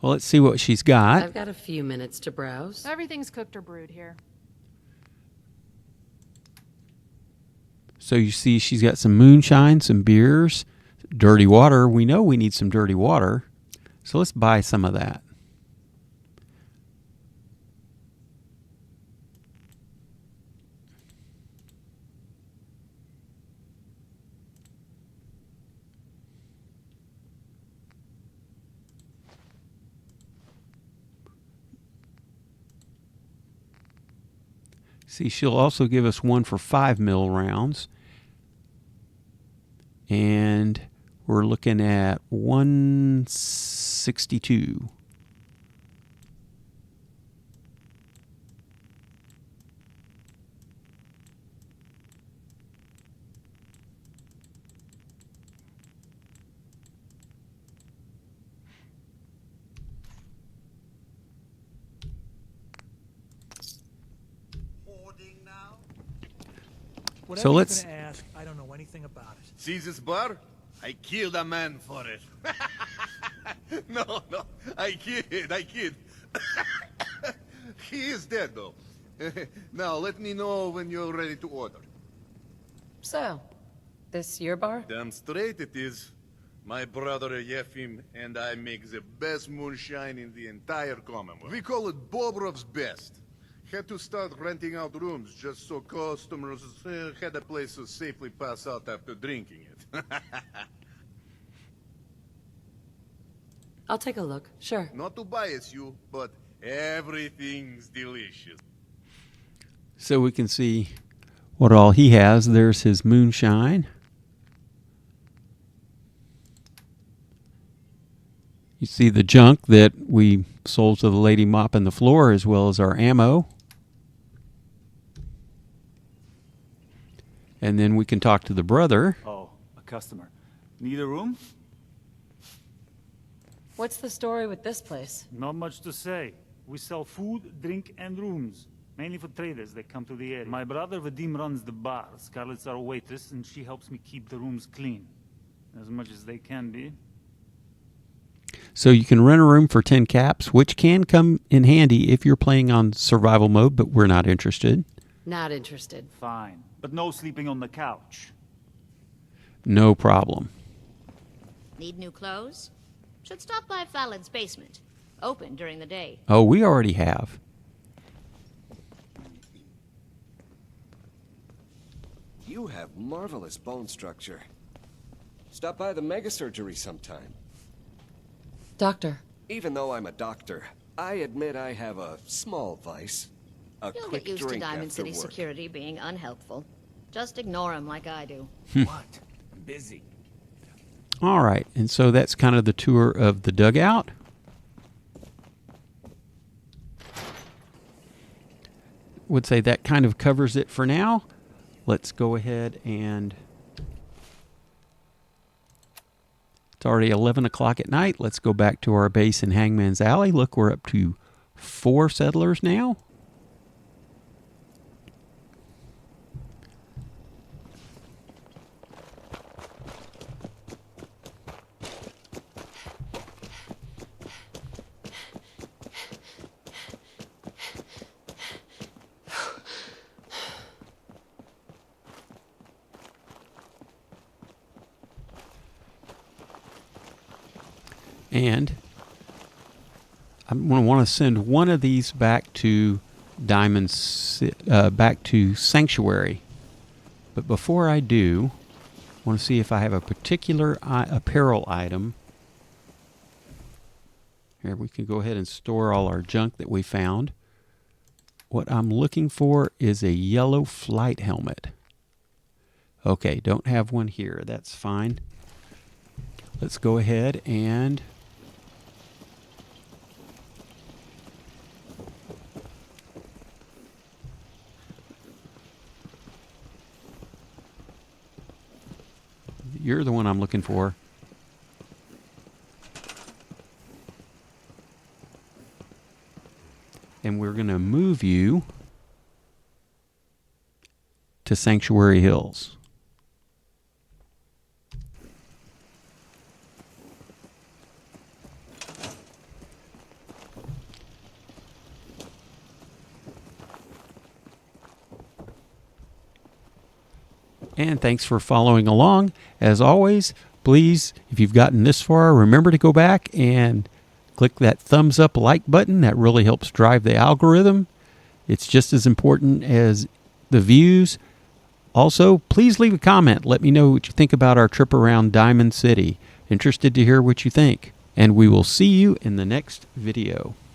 Well, let's see what she's got. I've got a few minutes to browse. Everything's cooked or brewed here. So you see she's got some moonshine, some beers, dirty water. We know we need some dirty water. So let's buy some of that. See, she'll also give us one for 5 mil rounds. And we're looking at 162. Whatever let's you're gonna ask, I don't know anything about it. See this bar? I killed a man for it. No, I kid. He is dead, though. Now, let me know when you're ready to order. So, this your bar? Damn straight it is. My brother Yefim and I make the best moonshine in the entire Commonwealth. We call it Bobrov's Best. Had to start renting out rooms just so customers had a place to safely pass out after drinking it. I'll take a look, sure. Not to bias you, but everything's delicious. so we can see what all he has. There's his moonshine. You see the junk that we sold to the lady mopping the floor, as well as our ammo. And then we can talk to the brother. Oh, a customer. Need a room? What's the story with this place? Not much to say. We sell food, drink, and rooms. Mainly for traders that come to the area. My brother Vadim runs the bar. Scarlett's our waitress, and she helps me keep the rooms clean. As much as they can be. So you can rent a room for 10 caps, which can come in handy if you're playing on survival mode, but we're not interested. Not interested. Fine. But no sleeping on the couch. No problem. Need new clothes? Should stop by Fallon's basement. Open during the day. Oh, we already have. You have marvelous bone structure. Stop by the mega surgery sometime. Doctor. Even though I'm a doctor, I admit I have a small vice. A You'll quick get used to drink Diamond after City work. security being unhelpful. Just ignore them like I do. What? I'm busy. All right, and so that's kind of the tour of the dugout. Would say that kind of covers it for now. Let's go ahead and... It's already 11 o'clock at night. Let's go back to our base in Hangman's Alley. Look, we're up to 4 settlers now. And I'm going to want to send one of these back to back to Sanctuary. But before I do, I want to see if I have a particular apparel item. Here, we can go ahead and store all our junk that we found. What I'm looking for is a yellow flight helmet. Okay, don't have one here. That's fine. Let's go ahead and... You're the one I'm looking for. and we're going to move you to Sanctuary Hills. And thanks for following along. As always, please, if you've gotten this far, remember to go back and click that thumbs up like button. That really helps drive the algorithm. It's just as important as the views. Also, please leave a comment. Let me know what you think about our trip around Diamond City. Interested to hear what you think. And we will see you in the next video.